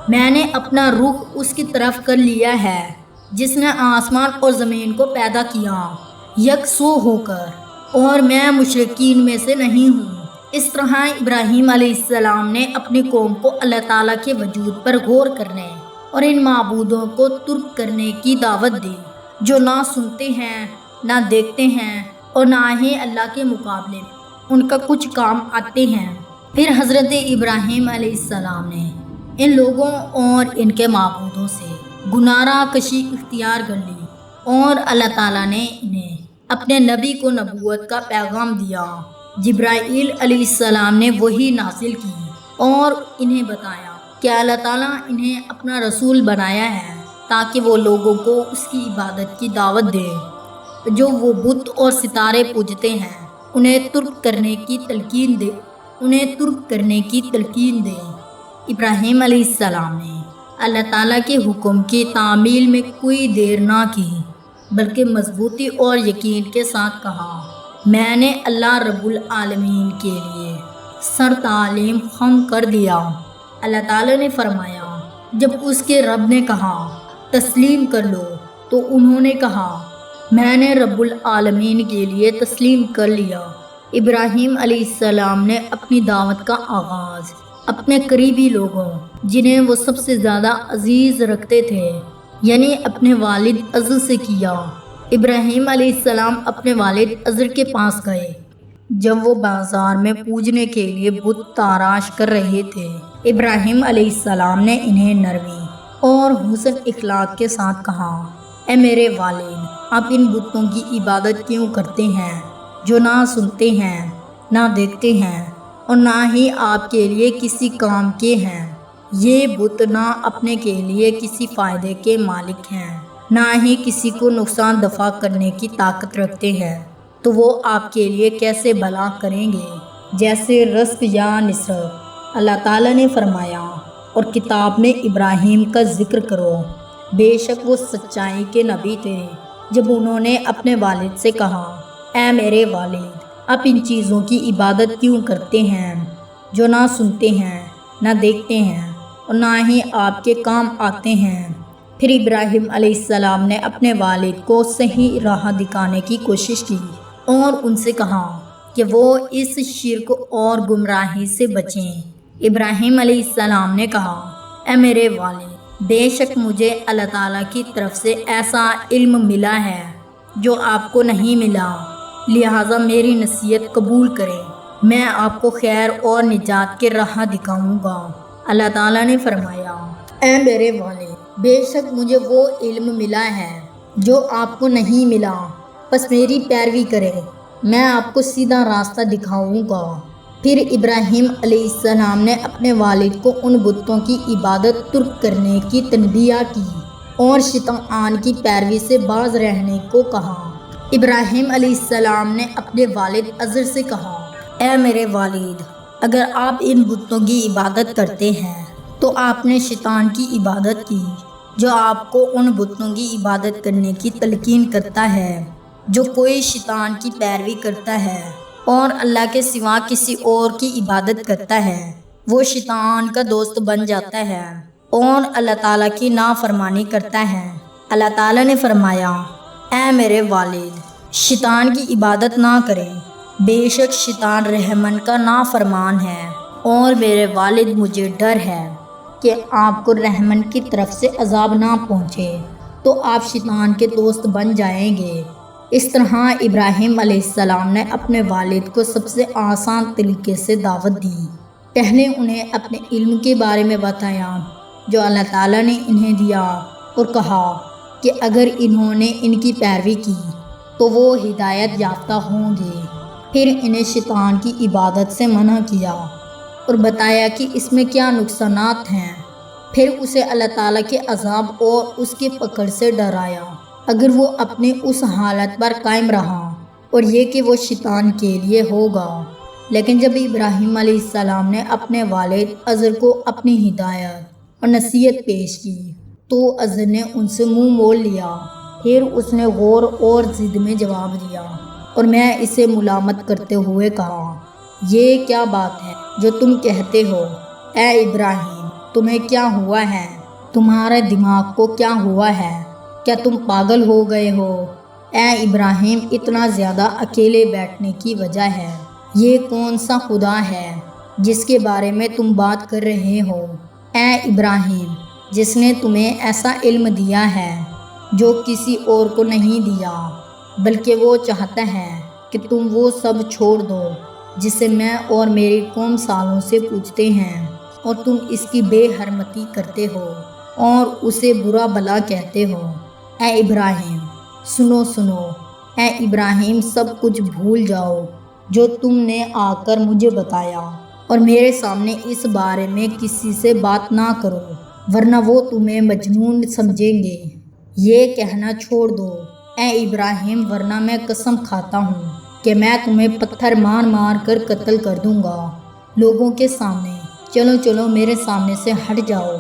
Speaker 1: میں نے اپنا رخ اس کی طرف کر لیا ہے جس نے آسمان اور زمین کو پیدا کیا یکسو ہو کر، اور میں مشرکین میں سے نہیں ہوں۔ اس طرح ابراہیم علیہ السلام نے اپنی قوم کو اللہ تعالیٰ کے وجود پر غور کرنے اور ان معبودوں کو ترک کرنے کی دعوت دی جو نہ سنتے ہیں، نہ دیکھتے ہیں اور نہ ہی اللہ کے مقابلے میں ان کا کچھ کام آتے ہیں۔ پھر حضرت ابراہیم علیہ السلام نے ان لوگوں اور ان کے معبودوں سے گناہ کشی اختیار کر لی اور اللہ تعالیٰ نے انہیں اپنے نبی کو نبوت کا پیغام دیا۔ جبرائیل علیہ السلام نے وحی نازل کی اور انہیں بتایا کہ اللہ تعالیٰ انہیں اپنا رسول بنایا ہے تاکہ وہ لوگوں کو اس کی عبادت کی دعوت دے جو وہ بت اور ستارے پوجتے ہیں، انہیں ترک کرنے کی تلقین دے۔ ابراہیم علیہ السلام نے اللہ تعالیٰ کے حکم کی تعمیل میں کوئی دیر نہ کی بلکہ مضبوطی اور یقین کے ساتھ کہا، میں نے اللہ رب العالمین کے لیے سر تعلیم خم کر دیا۔ اللہ تعالیٰ نے فرمایا، جب اس کے رب نے کہا تسلیم کر لو تو انہوں نے کہا، میں نے رب العالمین کے لیے تسلیم کر لیا۔ ابراہیم علیہ السلام نے اپنی دعوت کا آغاز اپنے قریبی لوگوں جنہیں وہ سب سے زیادہ عزیز رکھتے تھے یعنی اپنے والد ازر سے کیا۔ ابراہیم علیہ السلام اپنے والد ازر کے پاس گئے جب وہ بازار میں پوجنے کے لیے بت تاراش کر رہے تھے ابراہیم علیہ السلام نے انہیں نرمی اور حسن اخلاق کے ساتھ کہا، اے میرے والد، آپ ان بتوں کی عبادت کیوں کرتے ہیں جو نہ سنتے ہیں، نہ دیکھتے ہیں اور نہ ہی آپ کے لیے کسی کام کے ہیں؟ یہ بت نہ اپنے کے لیے کسی فائدے کے مالک ہیں، نہ ہی کسی کو نقصان دفع کرنے کی طاقت رکھتے ہیں، تو وہ آپ کے لیے کیسے بھلا کریں گے؟ جیسے رزق یا نصرت۔ اللہ تعالیٰ نے فرمایا، اور کتاب میں ابراہیم کا ذکر کرو، بے شک وہ سچائی کے نبی تھے، جب انہوں نے اپنے والد سے کہا، اے میرے والد، آپ ان چیزوں کی عبادت کیوں کرتے ہیں جو نہ سنتے ہیں، نہ دیکھتے ہیں اور نہ ہی آپ کے کام آتے ہیں؟ پھر ابراہیم علیہ السلام نے اپنے والد کو صحیح راہ دکھانے کی کوشش کی اور ان سے کہا کہ وہ اس شرک اور گمراہی سے بچیں۔ ابراہیم علیہ السلام نے کہا، اے میرے والد، بے شک مجھے اللہ تعالیٰ کی طرف سے ایسا علم ملا ہے جو آپ کو نہیں ملا، لہٰذا میری نصیحت قبول کریں، میں آپ کو خیر اور نجات کے راہ دکھاؤں گا۔ اللہ تعالیٰ نے فرمایا، اے میرے والد، بے شک مجھے وہ علم ملا ہے جو آپ کو نہیں ملا، بس میری پیروی کریں، میں آپ کو سیدھا راستہ دکھاؤں گا۔ پھر ابراہیم علیہ السلام نے اپنے والد کو ان بتوں کی عبادت ترک کرنے کی تنبیہ کی اور شیطان کی پیروی سے باز رہنے کو کہا۔ ابراہیم علیہ السلام نے اپنے والد عزر سے کہا، اے میرے والد، اگر آپ ان بتوں کی عبادت کرتے ہیں تو آپ نے شیطان کی عبادت کی جو آپ کو ان بتوں کی عبادت کرنے کی تلقین کرتا ہے۔ جو کوئی شیطان کی پیروی کرتا ہے اور اللہ کے سوا کسی اور کی عبادت کرتا ہے، وہ شیطان کا دوست بن جاتا ہے اور اللہ تعالیٰ کی نافرمانی کرتا ہے۔ اللہ تعالیٰ نے فرمایا، اے میرے والد، شیطان کی عبادت نہ کریں، بے شک شیطان رحمن کا نافرمان ہے، اور میرے والد مجھے ڈر ہے کہ آپ کو رحمن کی طرف سے عذاب نہ پہنچے تو آپ شیطان کے دوست بن جائیں گے۔ اس طرح ابراہیم علیہ السلام نے اپنے والد کو سب سے آسان طریقے سے دعوت دی۔ پہلے انہیں اپنے علم کے بارے میں بتایا جو اللہ تعالیٰ نے انہیں دیا، اور کہا کہ اگر انہوں نے ان کی پیروی کی تو وہ ہدایت یافتہ ہوں گے۔ پھر انہیں شیطان کی عبادت سے منع کیا اور بتایا کہ اس میں کیا نقصانات ہیں۔ پھر اسے اللہ تعالیٰ کے عذاب اور اس کی پکڑ سے ڈرایا اگر وہ اپنے اس حالت پر قائم رہا، اور یہ کہ وہ شیطان کے لیے ہوگا۔ لیکن جب ابراہیم علیہ السلام نے اپنے والد عزر کو اپنی ہدایت اور نصیحت پیش کی تو عزر نے ان سے منہ موڑ لیا۔ پھر اس نے غور اور ضد میں جواب دیا اور میں اسے ملامت کرتے ہوئے کہا، یہ کیا بات ہے جو تم کہتے ہو؟ اے ابراہیم، تمہیں کیا ہوا ہے؟ تمہارے دماغ کو کیا ہوا ہے؟ کیا تم پاگل ہو گئے ہو؟ اے ابراہیم، اتنا زیادہ اکیلے بیٹھنے کی وجہ ہے؟ یہ کون سا خدا ہے جس کے بارے میں تم بات کر رہے ہو؟ اے ابراہیم، جس نے تمہیں ایسا علم دیا ہے جو کسی اور کو نہیں دیا، بلکہ وہ چاہتا ہے کہ تم وہ سب چھوڑ دو جسے میں اور میری قوم سالوں سے پوچھتے ہیں، اور تم اس کی بے حرمتی کرتے ہو اور اسے برا بھلا کہتے ہو۔ اے ابراہیم، سنو، اے ابراہیم، سب کچھ بھول جاؤ جو تم نے آ کر مجھے بتایا، اور میرے سامنے اس بارے میں کسی سے بات نہ کرو، ورنہ وہ تمہیں مجنون سمجھیں گے۔ یہ کہنا چھوڑ دو اے ابراہیم، ورنہ میں قسم کھاتا ہوں کہ میں تمہیں پتھر مار مار کر قتل کر دوں گا لوگوں کے سامنے۔ چلو میرے سامنے سے ہٹ جاؤ،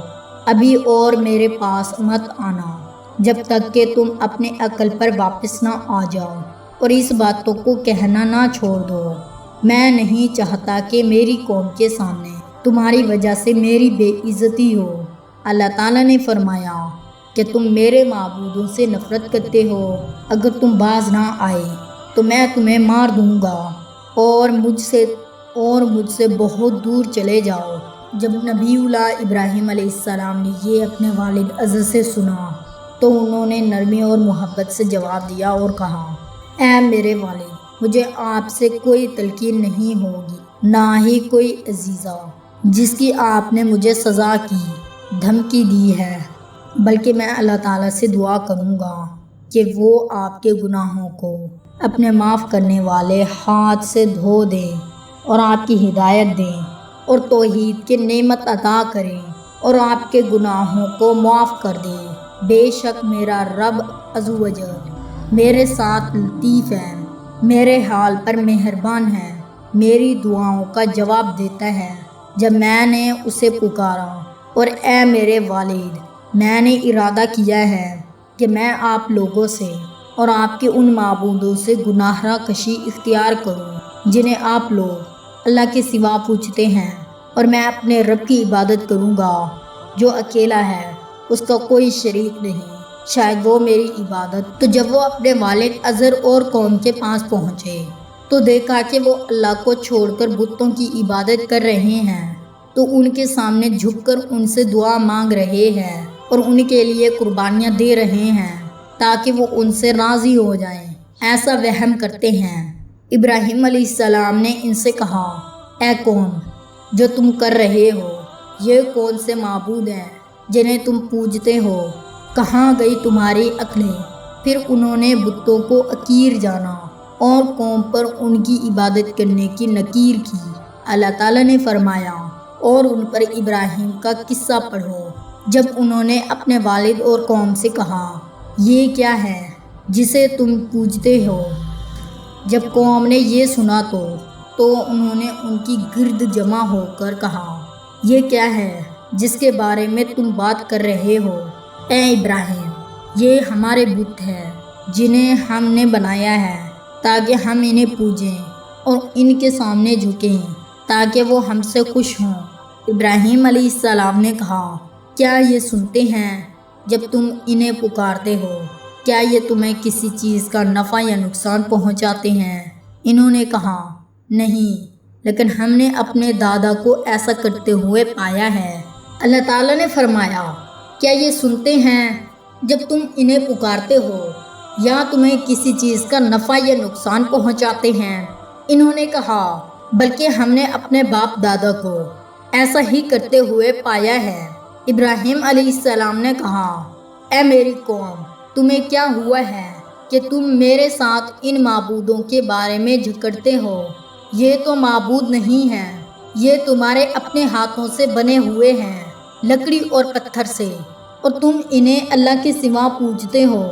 Speaker 1: ابھی اور میرے پاس مت آنا جب تک کہ تم اپنے عقل پر واپس نہ آ جاؤ اور اس باتوں کو کہنا نہ چھوڑ دو۔ میں نہیں چاہتا کہ میری قوم کے سامنے تمہاری وجہ سے میری بے عزتی ہو۔ اللہ تعالیٰ نے فرمایا کہ تم میرے معبودوں سے نفرت کرتے ہو، اگر تم باز نہ آئے تو میں تمہیں مار دوں گا اور مجھ سے بہت دور چلے جاؤ۔ جب نبی اللہ ابراہیم علیہ السلام نے یہ اپنے والد عزر سے سنا تو انہوں نے نرمی اور محبت سے جواب دیا اور کہا، اے میرے والد، مجھے آپ سے کوئی تلقین نہیں ہوگی، نہ ہی کوئی عزیزہ۔ جس کی آپ نے مجھے سزا کی دھمکی دی ہے، بلکہ میں اللہ تعالیٰ سے دعا کروں گا کہ وہ آپ کے گناہوں کو اپنے معاف کرنے والے ہاتھ سے دھو دیں اور آپ کی ہدایت دیں اور توحید کی نعمت عطا کریں اور آپ کے گناہوں کو معاف کر دیں۔ بے شک میرا رب عز و جل میرے ساتھ لطیف ہے، میرے حال پر مہربان ہے، میری دعاؤں کا جواب دیتا ہے جب میں نے اسے پکارا۔ اور اے میرے والد، میں نے ارادہ کیا ہے کہ میں آپ لوگوں سے اور آپ کے ان معبودوں سے گناہ کشی اختیار کروں جنہیں آپ لوگ اللہ کے سوا پوجتے ہیں، اور میں اپنے رب کی عبادت کروں گا جو اکیلا ہے، اس کا کوئی شریک نہیں، شاید وہ میری عبادت۔ تو جب وہ اپنے والد ازر اور قوم کے پاس پہنچے تو دیکھا کہ وہ اللہ کو چھوڑ کر بتوں کی عبادت کر رہے ہیں، تو ان کے سامنے جھک کر ان سے دعا مانگ رہے ہیں اور ان کے لیے قربانیاں دے رہے ہیں تاکہ وہ ان سے راضی ہو جائیں۔ ایسا وہم کرتے ہیں۔ ابراہیم علیہ السلام نے ان سے کہا، اے قوم، جو تم کر رہے ہو یہ کون سے معبود ہیں جنہیں تم پوجتے ہو؟ کہاں گئی تمہاری عقلیں؟ پھر انہوں نے بتوں کو حقیر جانا اور قوم پر ان کی عبادت کرنے کی نکیر کی۔ اللہ تعالیٰ نے فرمایا، اور ان پر ابراہیم کا قصہ پڑھو جب انہوں نے اپنے والد اور قوم سے کہا، یہ کیا ہے جسے تم پوجتے ہو؟ جب قوم نے یہ سنا تو انہوں نے ان کی گرد جمع ہو کر کہا، یہ کیا ہے جس کے بارے میں تم بات کر رہے ہو؟ اے ابراہیم، یہ ہمارے بت ہیں جنہیں ہم نے بنایا ہے تاکہ ہم انہیں پوجیں اور ان کے سامنے جھکیں تاکہ وہ ہم سے خوش ہوں۔ ابراہیم علیہ السلام نے کہا، کیا یہ سنتے ہیں جب تم انہیں پکارتے ہو؟ کیا یہ تمہیں کسی چیز کا نفع یا نقصان پہنچاتے ہیں؟ انہوں نے کہا، نہیں، لیکن ہم نے اپنے دادا کو ایسا کرتے ہوئے پایا ہے۔ اللہ تعالیٰ نے فرمایا، کیا یہ سنتے ہیں جب تم انہیں پکارتے ہو یا تمہیں کسی چیز کا نفع یا نقصان پہنچاتے ہیں؟ انہوں نے کہا، بلکہ ہم نے اپنے باپ دادا کو ایسا ہی کرتے ہوئے پایا ہے۔ ابراہیم علیہ السلام نے کہا، اے میری قوم، تمہیں کیا ہوا ہے کہ تم میرے ساتھ ان معبودوں کے بارے میں جھگڑتے ہو؟ یہ تو معبود نہیں ہیں، یہ تمہارے اپنے ہاتھوں سے بنے ہوئے ہیں، لکڑی اور پتھر سے، اور تم انہیں اللہ کے سوا پوجتے ہو،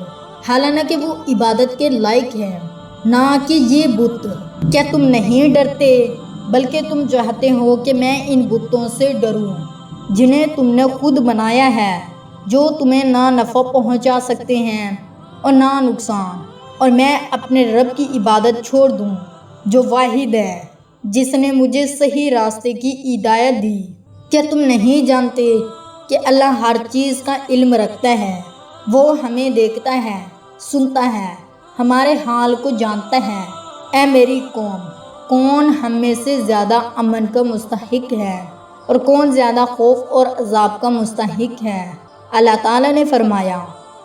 Speaker 1: حالانکہ وہ عبادت کے لائق ہیں، نہ کہ یہ بت۔ کیا تم نہیں ڈرتے بلکہ تم چاہتے ہو کہ میں ان بتوں سے ڈروں جنہیں تم نے خود بنایا ہے، جو تمہیں نہ نفع پہنچا سکتے ہیں اور نہ نقصان، اور میں اپنے رب کی عبادت چھوڑ دوں جو واحد ہے، جس نے مجھے صحیح راستے کی ہدایت دی۔ کیا تم نہیں جانتے کہ اللہ ہر چیز کا علم رکھتا ہے؟ وہ ہمیں دیکھتا ہے، سنتا ہے، ہمارے حال کو جانتا ہے۔ اے میری قوم، کون ہم میں سے زیادہ امن کا مستحق ہے اور کون زیادہ خوف اور عذاب کا مستحق ہے؟ اللہ تعالیٰ نے فرمایا،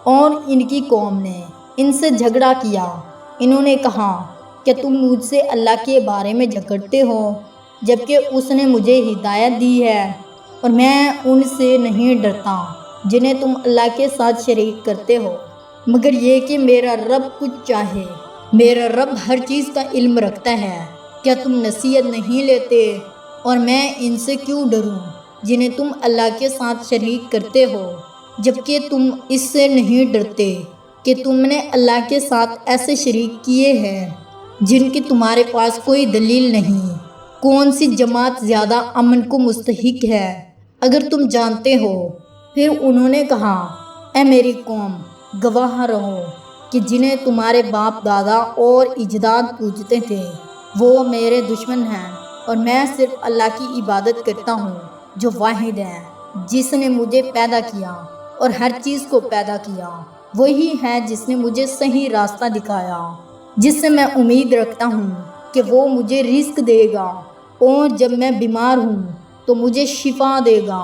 Speaker 1: اور ان کی قوم نے ان سے جھگڑا کیا۔ انہوں نے کہا کہ تم مجھ سے اللہ کے بارے میں جھگڑتے ہو جبکہ اس نے مجھے ہدایت دی ہے، اور میں ان سے نہیں ڈرتا جنہیں تم اللہ کے ساتھ شریک کرتے ہو، مگر یہ کہ میرا رب کچھ چاہے۔ میرا رب ہر چیز کا علم رکھتا ہے۔ کیا تم نصیحت نہیں لیتے؟ اور میں ان سے کیوں ڈروں جنہیں تم اللہ کے ساتھ شریک کرتے ہو، جبکہ تم اس سے نہیں ڈرتے کہ تم نے اللہ کے ساتھ ایسے شریک کیے ہیں جن کی تمہارے پاس کوئی دلیل نہیں۔ کون سی جماعت زیادہ امن کو مستحق ہے اگر تم جانتے ہو؟ پھر انہوں نے کہا، اے میری قوم، گواہ رہو کہ جنہیں تمہارے باپ دادا اور اجداد پوجتے تھے وہ میرے دشمن ہیں، اور میں صرف اللہ کی عبادت کرتا ہوں جو واحد ہے، جس نے مجھے پیدا کیا اور ہر چیز کو پیدا کیا۔ وہی ہے جس نے مجھے صحیح راستہ دکھایا، جس سے میں امید رکھتا ہوں کہ وہ مجھے رزق دے گا، اور جب میں بیمار ہوں تو مجھے شفا دے گا۔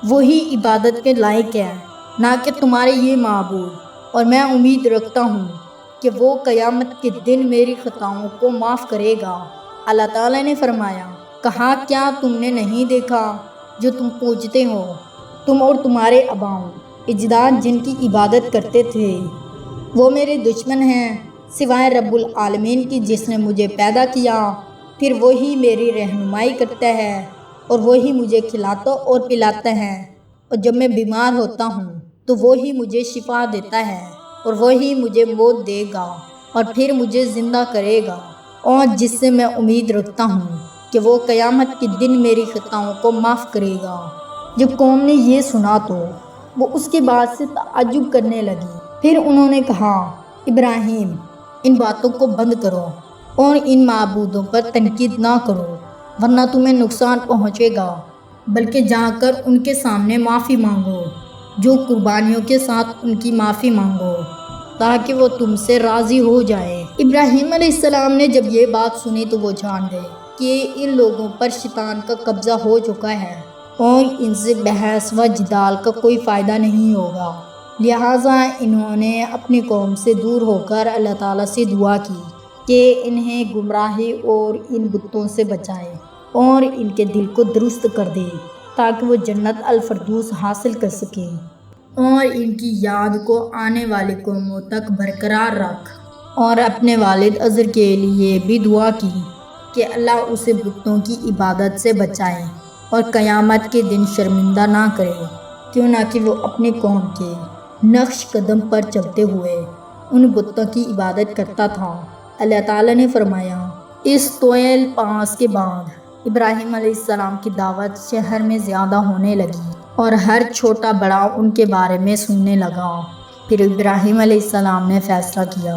Speaker 1: وہی عبادت کے لائق ہے، نہ کہ تمہارے یہ معبود، اور میں امید رکھتا ہوں کہ وہ قیامت کے دن میری خطاؤں کو معاف کرے گا۔ اللہ تعالیٰ نے فرمایا، کہا کیا تم نے نہیں دیکھا جو تم پوجتے ہو، تم اور تمہارے آباؤ اجداد جن کی عبادت کرتے تھے وہ میرے دشمن ہیں سوائے رب العالمین کی جس نے مجھے پیدا کیا، پھر وہی میری رہنمائی کرتا ہے اور وہی مجھے کھلاتا اور پلاتا ہے، اور جب میں بیمار ہوتا ہوں تو وہی مجھے شفا دیتا ہے، اور وہی مجھے موت دے گا اور پھر مجھے زندہ کرے گا، اور جس سے میں امید رکھتا ہوں کہ وہ قیامت کے دن میری خطاؤں کو معاف کرے گا۔ جب قوم نے یہ سنا تو وہ اس کے بعد سے تعجب کرنے لگی۔ پھر انہوں نے کہا، ابراہیم ان باتوں کو بند کرو اور ان معبودوں پر تنقید نہ کرو ورنہ تمہیں نقصان پہنچے گا، بلکہ جا کر ان کے سامنے معافی مانگو، جو قربانیوں کے ساتھ ان کی معافی مانگو تاکہ وہ تم سے راضی ہو جائے۔ ابراہیم علیہ السلام نے جب یہ بات سنی تو وہ جان گئے کہ ان لوگوں پر شیطان کا قبضہ ہو چکا ہے اور ان سے بحث و جدال کا کوئی فائدہ نہیں ہوگا، لہٰذا انہوں نے اپنی قوم سے دور ہو کر اللہ تعالیٰ سے دعا کی کہ انہیں گمراہی اور ان بتوں سے بچائے اور ان کے دل کو درست کر دے تاکہ وہ جنت الفردوس حاصل کر سکیں، اور ان کی یاد کو آنے والی قوموں تک برقرار رکھ۔ اور اپنے والد عزر کے لیے بھی دعا کی کہ اللہ اسے بتوں کی عبادت سے بچائے اور قیامت کے دن شرمندہ نہ کرے، کیوں نہ کہ وہ اپنی قوم کے نقش قدم پر چلتے ہوئے ان بتوں کی عبادت کرتا تھا۔ اللہ تعالیٰ نے فرمایا، اس طویل پاس کے بعد ابراہیم علیہ السلام کی دعوت شہر میں زیادہ ہونے لگی اور ہر چھوٹا بڑا ان کے بارے میں سننے لگا۔ پھر ابراہیم علیہ السلام نے فیصلہ کیا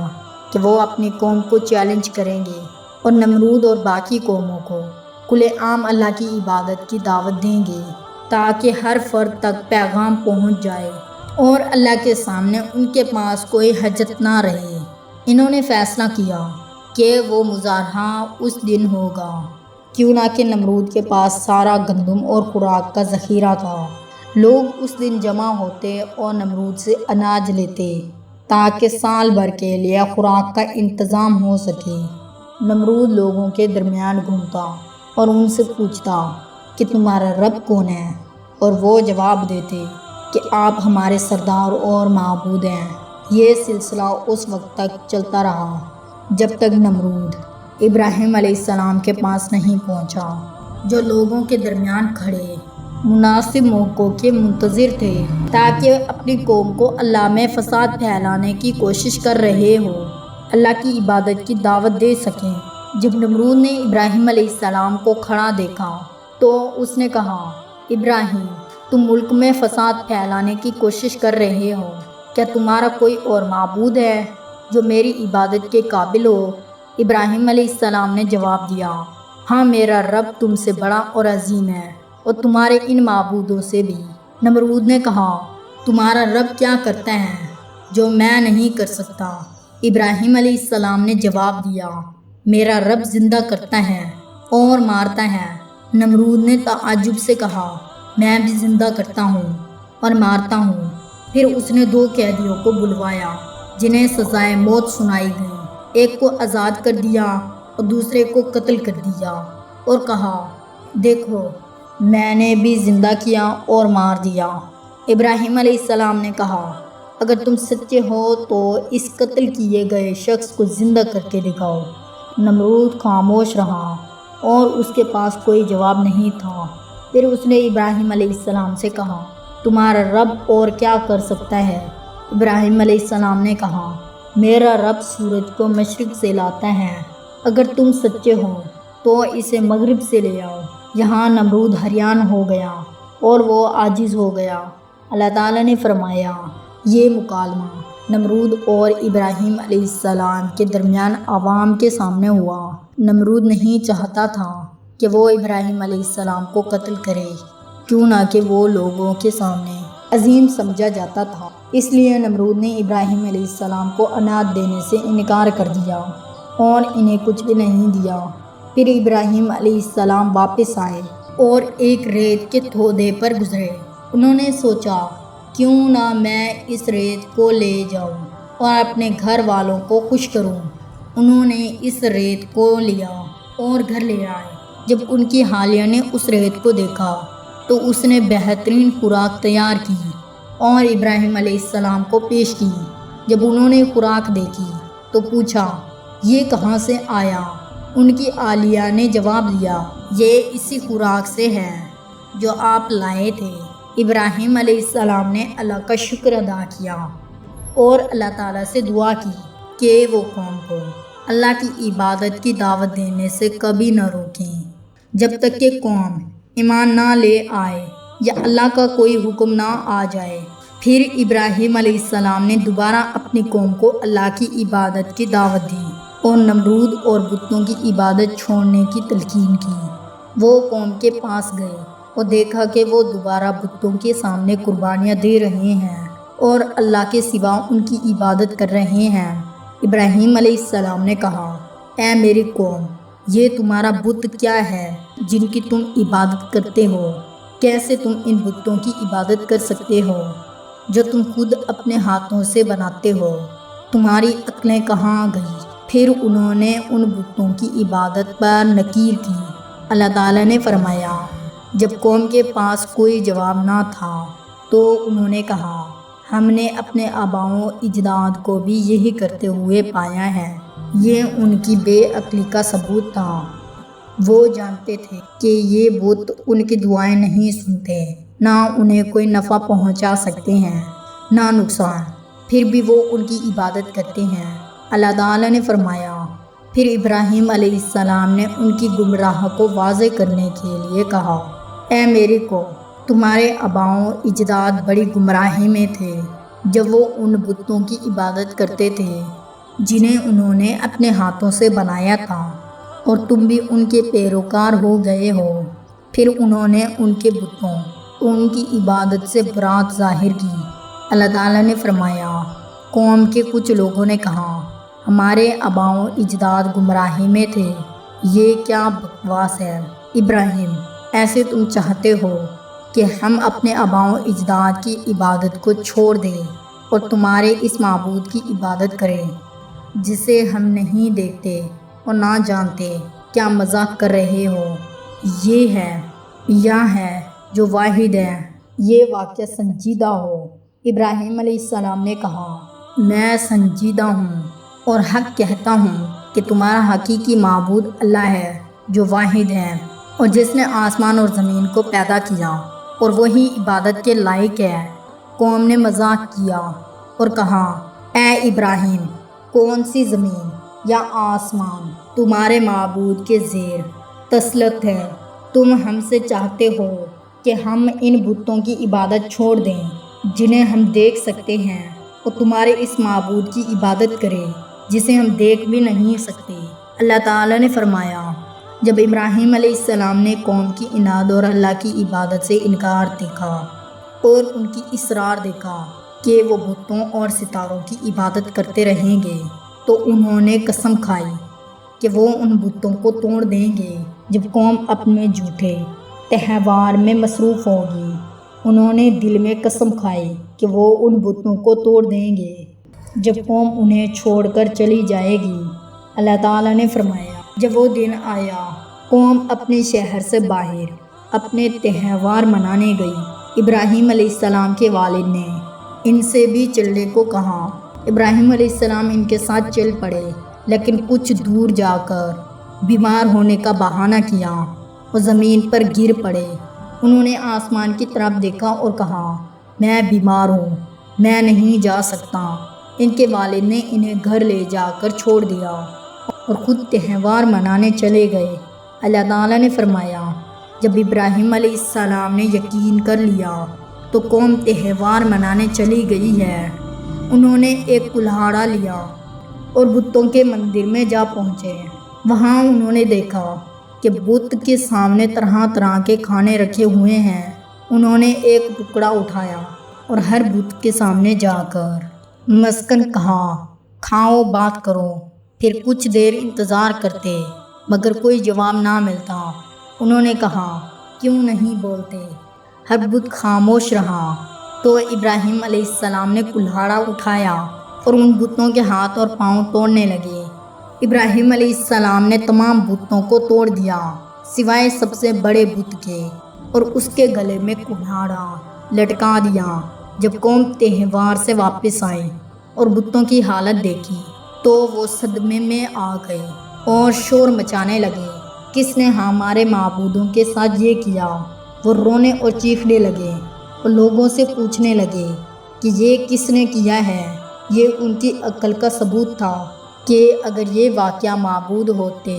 Speaker 1: کہ وہ اپنی قوم کو چیلنج کریں گے اور نمرود اور باقی قوموں کو کھلے عام اللہ کی عبادت کی دعوت دیں گے تاکہ ہر فرد تک پیغام پہنچ جائے اور اللہ کے سامنے ان کے پاس کوئی حجت نہ رہے۔ انہوں نے فیصلہ کیا کہ وہ مظاہرہ اس دن ہوگا، کیوں نہ کہ نمرود کے پاس سارا گندم اور خوراک کا ذخیرہ تھا۔ لوگ اس دن جمع ہوتے اور نمرود سے اناج لیتے تاکہ سال بھر کے لیے خوراک کا انتظام ہو سکے۔ نمرود لوگوں کے درمیان گھومتا اور ان سے پوچھتا کہ تمہارا رب کون ہے، اور وہ جواب دیتے کہ آپ ہمارے سردار اور معبود ہیں۔ یہ سلسلہ اس وقت تک چلتا رہا جب تک نمرود ابراہیم علیہ السلام کے پاس نہیں پہنچا، جو لوگوں کے درمیان کھڑے مناسب موقعوں کے منتظر تھے تاکہ اپنی قوم کو اللہ میں فساد پھیلانے کی کوشش کر رہے ہو اللہ کی عبادت کی دعوت دے سکیں۔ جب نمرود نے ابراہیم علیہ السلام کو کھڑا دیکھا تو اس نے کہا، ابراہیم تم ملک میں فساد پھیلانے کی کوشش کر رہے ہو، کیا تمہارا کوئی اور معبود ہے جو میری عبادت کے قابل ہو؟ ابراہیم علیہ السلام نے جواب دیا، ہاں میرا رب تم سے بڑا اور عظیم ہے اور تمہارے ان معبودوں سے بھی۔ نمرود نے کہا، تمہارا رب کیا کرتا ہے جو میں نہیں کر سکتا؟ ابراہیم علیہ السلام نے جواب دیا، میرا رب زندہ کرتا ہے اور مارتا ہے۔ نمرود نے تعجب سے کہا، میں بھی زندہ کرتا ہوں اور مارتا ہوں۔ پھر اس نے 2 قیدیوں کو بلوایا جنہیں سزائے موت سنائی گئی، ایک کو آزاد کر دیا اور دوسرے کو قتل کر دیا، اور کہا، دیکھو میں نے بھی زندہ کیا اور مار دیا۔ ابراہیم علیہ السلام نے کہا، اگر تم سچے ہو تو اس قتل کیے گئے شخص کو زندہ کر کے دکھاؤ۔ نمرود خاموش رہا اور اس کے پاس کوئی جواب نہیں تھا۔ پھر اس نے ابراہیم علیہ السلام سے کہا، تمہارا رب اور کیا کر سکتا ہے؟ ابراہیم علیہ السلام نے کہا، میرا رب سورج کو مشرق سے لاتا ہے، اگر تم سچے ہو تو اسے مغرب سے لے آؤ۔ یہاں نمرود حیران ہو گیا اور وہ عاجز ہو گیا۔ اللہ تعالیٰ نے فرمایا، یہ مکالمہ نمرود اور ابراہیم علیہ السلام کے درمیان عوام کے سامنے ہوا۔ نمرود نہیں چاہتا تھا کہ وہ ابراہیم علیہ السلام کو قتل کرے، کیوں نہ کہ وہ لوگوں کے سامنے عظیم سمجھا جاتا تھا، اس لیے نمرود نے ابراہیم علیہ السلام کو اناج دینے سے انکار کر دیا اور انہیں کچھ بھی نہیں دیا۔ پھر ابراہیم علیہ السلام واپس آئے اور ایک ریت کے تودے پر گزرے۔ انہوں نے سوچا، کیوں نہ میں اس ریت کو لے جاؤں اور اپنے گھر والوں کو خوش کروں۔ انہوں نے اس ریت کو لیا اور گھر لے آئے جب ان کی حالیہ نے اس ریت کو دیکھا تو اس نے بہترین خوراک تیار کی اور ابراہیم علیہ السلام کو پیش کی۔ جب انہوں نے خوراک دیکھی تو پوچھا، یہ کہاں سے آیا؟ ان کی حالیہ نے جواب دیا، یہ اسی خوراک سے ہے جو آپ لائے تھے۔ ابراہیم علیہ السلام نے اللہ کا شکر ادا کیا اور اللہ تعالیٰ سے دعا کی کہ وہ قوم کو اللہ کی عبادت کی دعوت دینے سے کبھی نہ روکیں جب تک کہ قوم ایمان نہ لے آئے یا اللہ کا کوئی حکم نہ آ جائے۔ پھر ابراہیم علیہ السلام نے دوبارہ اپنی قوم کو اللہ کی عبادت کی دعوت دی اور نمرود اور بتوں کی عبادت چھوڑنے کی تلقین کی۔ وہ قوم کے پاس گئے اور دیکھا کہ وہ دوبارہ بتوں کے سامنے قربانیاں دے رہے ہیں اور اللہ کے سوا ان کی عبادت کر رہے ہیں۔ ابراہیم علیہ السلام نے کہا، اے میری قوم، یہ تمہارا بت کیا ہے جن کی تم عبادت کرتے ہو؟ کیسے تم ان بتوں کی عبادت کر سکتے ہو جو تم خود اپنے ہاتھوں سے بناتے ہو؟ تمہاری عقلیں کہاں گئی؟ پھر انہوں نے ان بتوں کی عبادت پر نکیر کی۔ اللہ تعالیٰ نے فرمایا، جب قوم کے پاس کوئی جواب نہ تھا تو انہوں نے کہا، ہم نے اپنے آباؤں اجداد کو بھی یہی کرتے ہوئے پایا ہے۔ یہ ان کی بے عقلی کا ثبوت تھا۔ وہ جانتے تھے کہ یہ بت ان کی دعائیں نہیں سنتے، نہ انہیں کوئی نفع پہنچا سکتے ہیں نہ نقصان، پھر بھی وہ ان کی عبادت کرتے ہیں۔ اللہ تعالیٰ نے فرمایا، پھر ابراہیم علیہ السلام نے ان کی گمراہ کو واضح کرنے کے لیے کہا، اے میری قوم، تمہارے آباؤں اجداد بڑی گمراہی میں تھے جب وہ ان بتوں کی عبادت کرتے تھے جنہیں انہوں نے اپنے ہاتھوں سے بنایا تھا، اور تم بھی ان کے پیروکار ہو گئے ہو۔ پھر انہوں نے ان کے بتوں ان کی عبادت سے برات ظاہر کی۔ اللہ تعالیٰ نے فرمایا، قوم کے کچھ لوگوں نے کہا، ہمارے آباؤں اجداد گمراہی میں تھے، یہ کیا بکواس ہے؟ ابراہیم، ایسے تم چاہتے ہو کہ ہم اپنے آباؤں اجداد کی عبادت کو چھوڑ دیں اور تمہارے اس معبود کی عبادت کریں جسے ہم نہیں دیکھتے اور نہ جانتے؟ کیا مذاق کر رہے ہو؟ یہ ہے یا ہے جو واحد ہے، یہ واقعہ سنجیدہ ہو۔ ابراہیم علیہ السلام نے کہا، میں سنجیدہ ہوں اور حق کہتا ہوں کہ تمہارا حقیقی معبود اللہ ہے جو واحد ہے اور جس نے آسمان اور زمین کو پیدا کیا، اور وہی عبادت کے لائق ہے۔ قوم نے مذاق کیا اور کہا، اے ابراہیم، کون سی زمین یا آسمان تمہارے معبود کے زیر تسلط ہے؟ تم ہم سے چاہتے ہو کہ ہم ان بتوں کی عبادت چھوڑ دیں جنہیں ہم دیکھ سکتے ہیں اور تمہارے اس معبود کی عبادت کریں جسے ہم دیکھ بھی نہیں سکتے؟ اللہ تعالیٰ نے فرمایا، جب ابراہیم علیہ السلام نے قوم کی عناد اور اللہ کی عبادت سے انکار دیکھا اور ان کی اصرار دیکھا کہ وہ بتوں اور ستاروں کی عبادت کرتے رہیں گے، تو انہوں نے قسم کھائی کہ وہ ان بتوں کو توڑ دیں گے جب قوم اپنے جھوٹے تہوار میں مصروف ہوگی۔ انہوں نے دل میں قسم کھائی کہ وہ ان بتوں کو توڑ دیں گے جب قوم انہیں چھوڑ کر چلی جائے گی۔ اللہ تعالیٰ نے فرمایا، جب وہ دن آیا، قوم اپنے شہر سے باہر اپنے تہوار منانے گئی۔ ابراہیم علیہ السلام کے والد نے ان سے بھی چلنے کو کہا۔ ابراہیم علیہ السلام ان کے ساتھ چل پڑے، لیکن کچھ دور جا کر بیمار ہونے کا بہانہ کیا اور زمین پر گر پڑے۔ انہوں نے آسمان کی طرف دیکھا اور کہا، میں بیمار ہوں، میں نہیں جا سکتا۔ ان کے والد نے انہیں گھر لے جا کر چھوڑ دیا اور خود تہوار منانے چلے گئے۔ اللہ تعالیٰ نے فرمایا، جب ابراہیم علیہ السلام نے یقین کر لیا تو قوم تہوار منانے چلی گئی ہے۔ انہوں نے ایک کلہاڑا لیا اور بتوں کے مندر میں جا پہنچے۔ وہاں انہوں نے دیکھا کہ بت کے سامنے طرح طرح کے کھانے رکھے ہوئے ہیں۔ انہوں نے ایک ٹکڑا اٹھایا اور ہر بت کے سامنے جا کر مسکن کہا، کھاؤ، بات کرو۔ پھر کچھ دیر انتظار کرتے مگر کوئی جواب نہ ملتا۔ انہوں نے کہا، کیوں نہیں بولتے؟ ہر بت خاموش رہا۔ تو ابراہیم علیہ السلام نے کلہاڑا اٹھایا اور ان بتوں کے ہاتھ اور پاؤں توڑنے لگے۔ ابراہیم علیہ السلام نے تمام بتوں کو توڑ دیا سوائے سب سے بڑے بت کے، اور اس کے گلے میں کلہاڑا لٹکا دیا۔ جب قوم تہوار سے واپس آئی اور بتوں کی حالت دیکھی تو وہ صدمے میں آ گئے اور شور مچانے لگے، کس نے ہمارے معبودوں کے ساتھ یہ کیا؟ وہ رونے اور چیخنے لگے اور لوگوں سے پوچھنے لگے کہ یہ کس نے کیا ہے۔ یہ ان کی عقل کا ثبوت تھا کہ اگر یہ واقعہ معبود ہوتے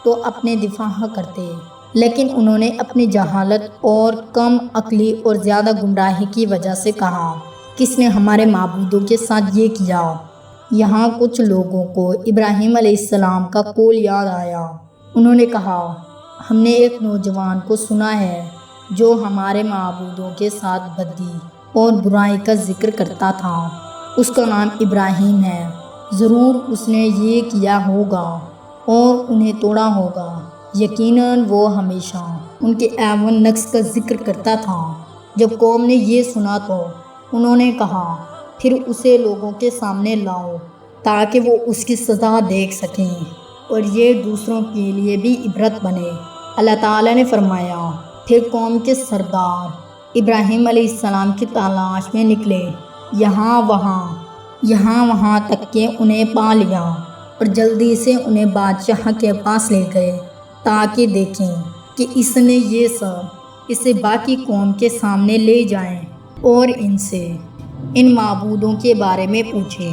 Speaker 1: تو اپنے دفاع کرتے، لیکن انہوں نے اپنی جہالت اور کم عقلی اور زیادہ گمراہی کی وجہ سے کہا، کس نے ہمارے معبودوں کے ساتھ یہ کیا؟ یہاں کچھ لوگوں کو ابراہیم علیہ السلام کا قول یاد آیا۔ انہوں نے کہا، ہم نے ایک نوجوان کو سنا ہے جو ہمارے معبودوں کے ساتھ بدی اور برائی کا ذکر کرتا تھا۔ اس کا نام ابراہیم ہے۔ ضرور اس نے یہ کیا ہوگا اور انہیں توڑا ہوگا۔ یقیناً وہ ہمیشہ ان کے ایون نقص کا ذکر کرتا تھا۔ جب قوم نے یہ سنا تو انہوں نے کہا، پھر اسے لوگوں کے سامنے لاؤ تاکہ وہ اس کی سزا دیکھ سکیں اور یہ دوسروں کے لیے بھی عبرت بنے۔ اللہ تعالیٰ نے فرمایا، پھر قوم کے سردار ابراہیم علیہ السلام کی تلاش میں نکلے، یہاں وہاں تک کہ انہیں پا لیا اور جلدی سے انہیں بادشاہ کے پاس لے گئے تاکہ دیکھیں کہ اس نے یہ سب اسے باقی قوم کے سامنے لے جائیں اور ان سے ان معبودوں کے بارے میں پوچھیں۔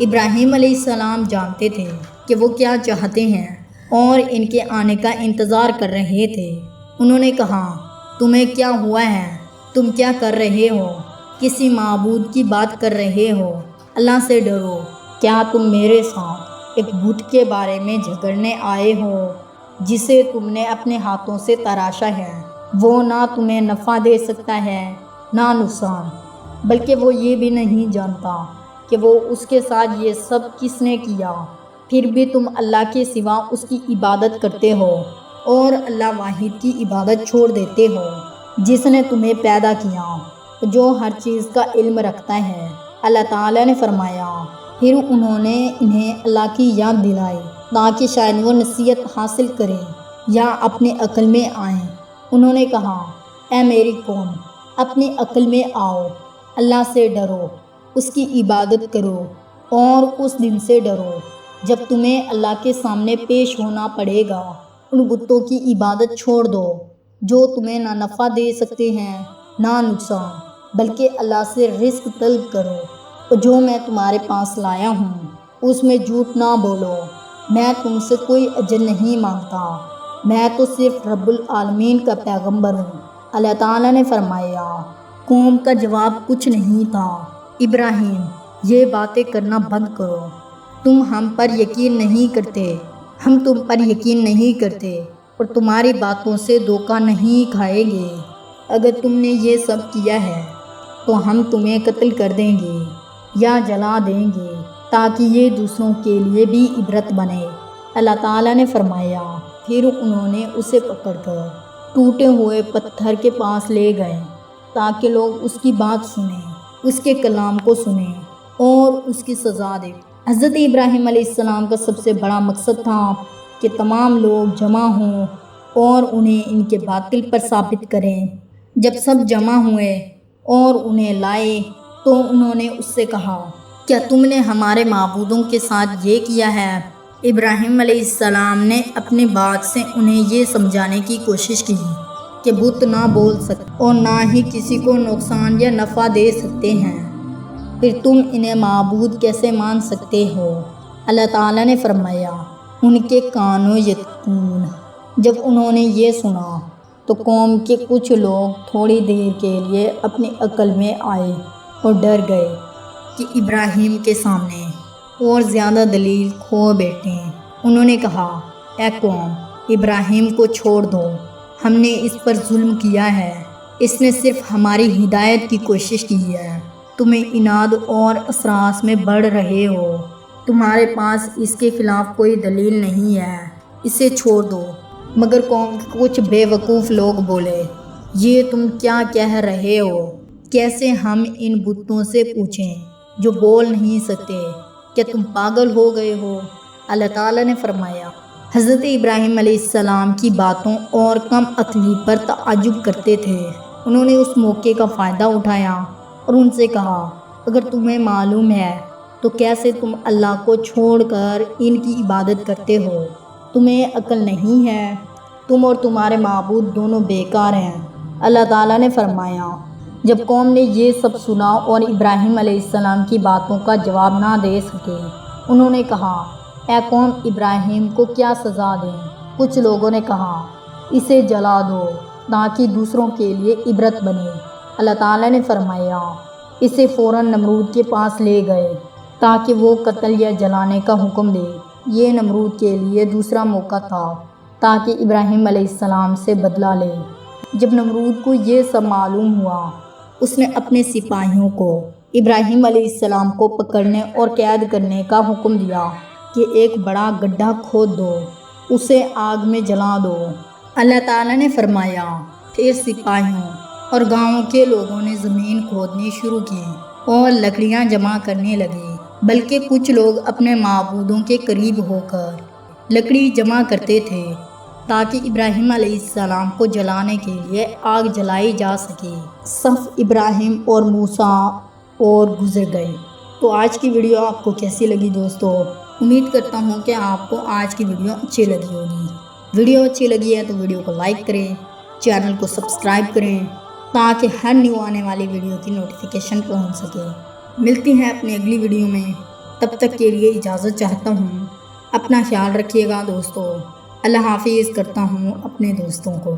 Speaker 1: ابراہیم علیہ السلام جانتے تھے کہ وہ کیا چاہتے ہیں اور ان کے آنے کا انتظار کر رہے تھے۔ انہوں نے کہا، تمہیں کیا ہوا ہے؟ تم کیا کر رہے ہو؟ کسی معبود کی بات کر رہے ہو؟ اللہ سے ڈرو۔ کیا تم میرے ساتھ ایک بت کے بارے میں جھگڑنے آئے ہو جسے تم نے اپنے ہاتھوں سے تراشا ہے؟ وہ نہ تمہیں نفع دے سکتا ہے نہ نقصان، بلکہ وہ یہ بھی نہیں جانتا کہ وہ اس کے ساتھ یہ سب کس نے کیا۔ پھر بھی تم اللہ کے سوا اس کی عبادت کرتے ہو اور اللہ واحد کی عبادت چھوڑ دیتے ہو جس نے تمہیں پیدا کیا، جو ہر چیز کا علم رکھتا ہے۔ اللہ تعالیٰ نے فرمایا، پھر انہوں نے انہیں اللہ کی یاد دلائی تاکہ شاید وہ نصیحت حاصل کریں یا اپنے عقل میں آئیں۔ انہوں نے کہا، اے میری قوم، اپنی عقل میں آؤ، اللہ سے ڈرو، اس کی عبادت کرو اور اس دن سے ڈرو جب تمہیں اللہ کے سامنے پیش ہونا پڑے گا۔ ان بتوں کی عبادت چھوڑ دو جو تمہیں نہ نفع دے سکتے ہیں نہ نقصان، بلکہ اللہ سے رزق طلب کرو، اور جو میں تمہارے پاس لایا ہوں اس میں جھوٹ نہ بولو۔ میں تم سے کوئی اجر نہیں مانگتا، میں تو صرف رب العالمین کا پیغمبر ہوں۔ اللہ تعالیٰ نے فرمایا، قوم کا جواب کچھ نہیں تھا، ابراہیم یہ باتیں کرنا بند کرو، تم ہم پر یقین نہیں کرتے، ہم تم پر یقین نہیں کرتے اور تمہاری باتوں سے دھوکہ نہیں کھائیں گے۔ اگر تم نے یہ سب کیا ہے تو ہم تمہیں قتل کر دیں گے یا جلا دیں گے تاکہ یہ دوسروں کے لیے بھی عبرت بنے۔ اللہ تعالیٰ نے فرمایا، پھر انہوں نے اسے پکڑ کر ٹوٹے ہوئے پتھر کے پاس لے گئے تاکہ لوگ اس کی بات سنیں، اس کے کلام کو سنیں اور اس کی سزا دیں۔ حضرت ابراہیم علیہ السلام کا سب سے بڑا مقصد تھا کہ تمام لوگ جمع ہوں اور انہیں ان کے باطل پر ثابت کریں۔ جب سب جمع ہوئے اور انہیں لائے تو انہوں نے اس سے کہا، کیا تم نے ہمارے معبودوں کے ساتھ یہ کیا ہے؟ ابراہیم علیہ السلام نے اپنی بات سے انہیں یہ سمجھانے کی کوشش کی کہ بت نہ بول سکتے اور نہ ہی کسی کو نقصان یا نفع دے سکتے ہیں، پھر تم انہیں معبود کیسے مان سکتے ہو؟ اللہ تعالیٰ نے فرمایا، ان کے کانوں یتقون۔ جب انہوں نے یہ سنا تو قوم کے کچھ لوگ تھوڑی دیر کے لیے اپنی عقل میں آئے اور ڈر گئے کہ ابراہیم کے سامنے اور زیادہ دلیل کھو بیٹھیں۔ انہوں نے کہا، اے قوم، ابراہیم کو چھوڑ دو، ہم نے اس پر ظلم کیا ہے، اس نے صرف ہماری ہدایت کی کوشش کی ہے، تمہیں اناد اور اصراس میں بڑھ رہے ہو، تمہارے پاس اس کے خلاف کوئی دلیل نہیں ہے، اسے چھوڑ دو۔ مگر قوم کے کچھ بے وقوف لوگ بولے، یہ تم کیا کہہ رہے ہو؟ کیسے ہم ان بتوں سے پوچھیں جو بول نہیں سکتے؟ کیا تم پاگل ہو گئے ہو؟ اللہ تعالیٰ نے فرمایا، حضرت ابراہیم علیہ السلام کی باتوں اور کم عقلی پر تعجب کرتے تھے۔ انہوں نے اس موقع کا فائدہ اٹھایا اور ان سے کہا، اگر تمہیں معلوم ہے تو کیسے تم اللہ کو چھوڑ کر ان کی عبادت کرتے ہو؟ تمہیں عقل نہیں ہے؟ تم اور تمہارے معبود دونوں بیکار ہیں۔ اللہ تعالیٰ نے فرمایا، جب قوم نے یہ سب سنا اور ابراہیم علیہ السلام کی باتوں کا جواب نہ دے سکے، انہوں نے کہا، اے قوم، ابراہیم کو کیا سزا دیں؟ کچھ لوگوں نے کہا، اسے جلا دو تاکہ دوسروں کے لیے عبرت بنے۔ اللہ تعالیٰ نے فرمایا، اسے فوراً نمرود کے پاس لے گئے تاکہ وہ قتل یا جلانے کا حکم دے۔ یہ نمرود کے لیے دوسرا موقع تھا تاکہ ابراہیم علیہ السلام سے بدلہ لے۔ جب نمرود کو یہ سب معلوم ہوا، اس نے اپنے سپاہیوں کو ابراہیم علیہ السلام کو پکڑنے اور قید کرنے کا حکم دیا کہ ایک بڑا گڈھا کھود دو، اسے آگ میں جلا دو۔ اللہ تعالیٰ نے فرمایا، پھر سپاہیوں اور گاؤں کے لوگوں نے زمین کھودنی شروع کی اور لکڑیاں جمع کرنے لگے، بلکہ کچھ لوگ اپنے معبودوں کے قریب ہو کر لکڑی جمع کرتے تھے تاکہ ابراہیم علیہ السلام کو جلانے کے لیے آگ جلائی جا سکے۔ صف ابراہیم اور موسیٰ اور گزر گئے۔ تو آج کی ویڈیو آپ کو کیسی لگی دوستو؟ امید کرتا ہوں کہ آپ کو آج کی ویڈیو اچھی لگی ہوگی۔ ویڈیو اچھی لگی ہے تو ویڈیو کو لائک کریں، چینل کو سبسکرائب کریں تاکہ ہر نیو آنے والی ویڈیو کی نوٹیفیکیشن پہنچ سکے۔ ملتی ہیں اپنی اگلی ویڈیو میں، تب تک کے لیے اجازت چاہتا ہوں۔ اپنا خیال رکھیے گا دوستو۔ اللہ حافظ کرتا ہوں اپنے دوستوں کو۔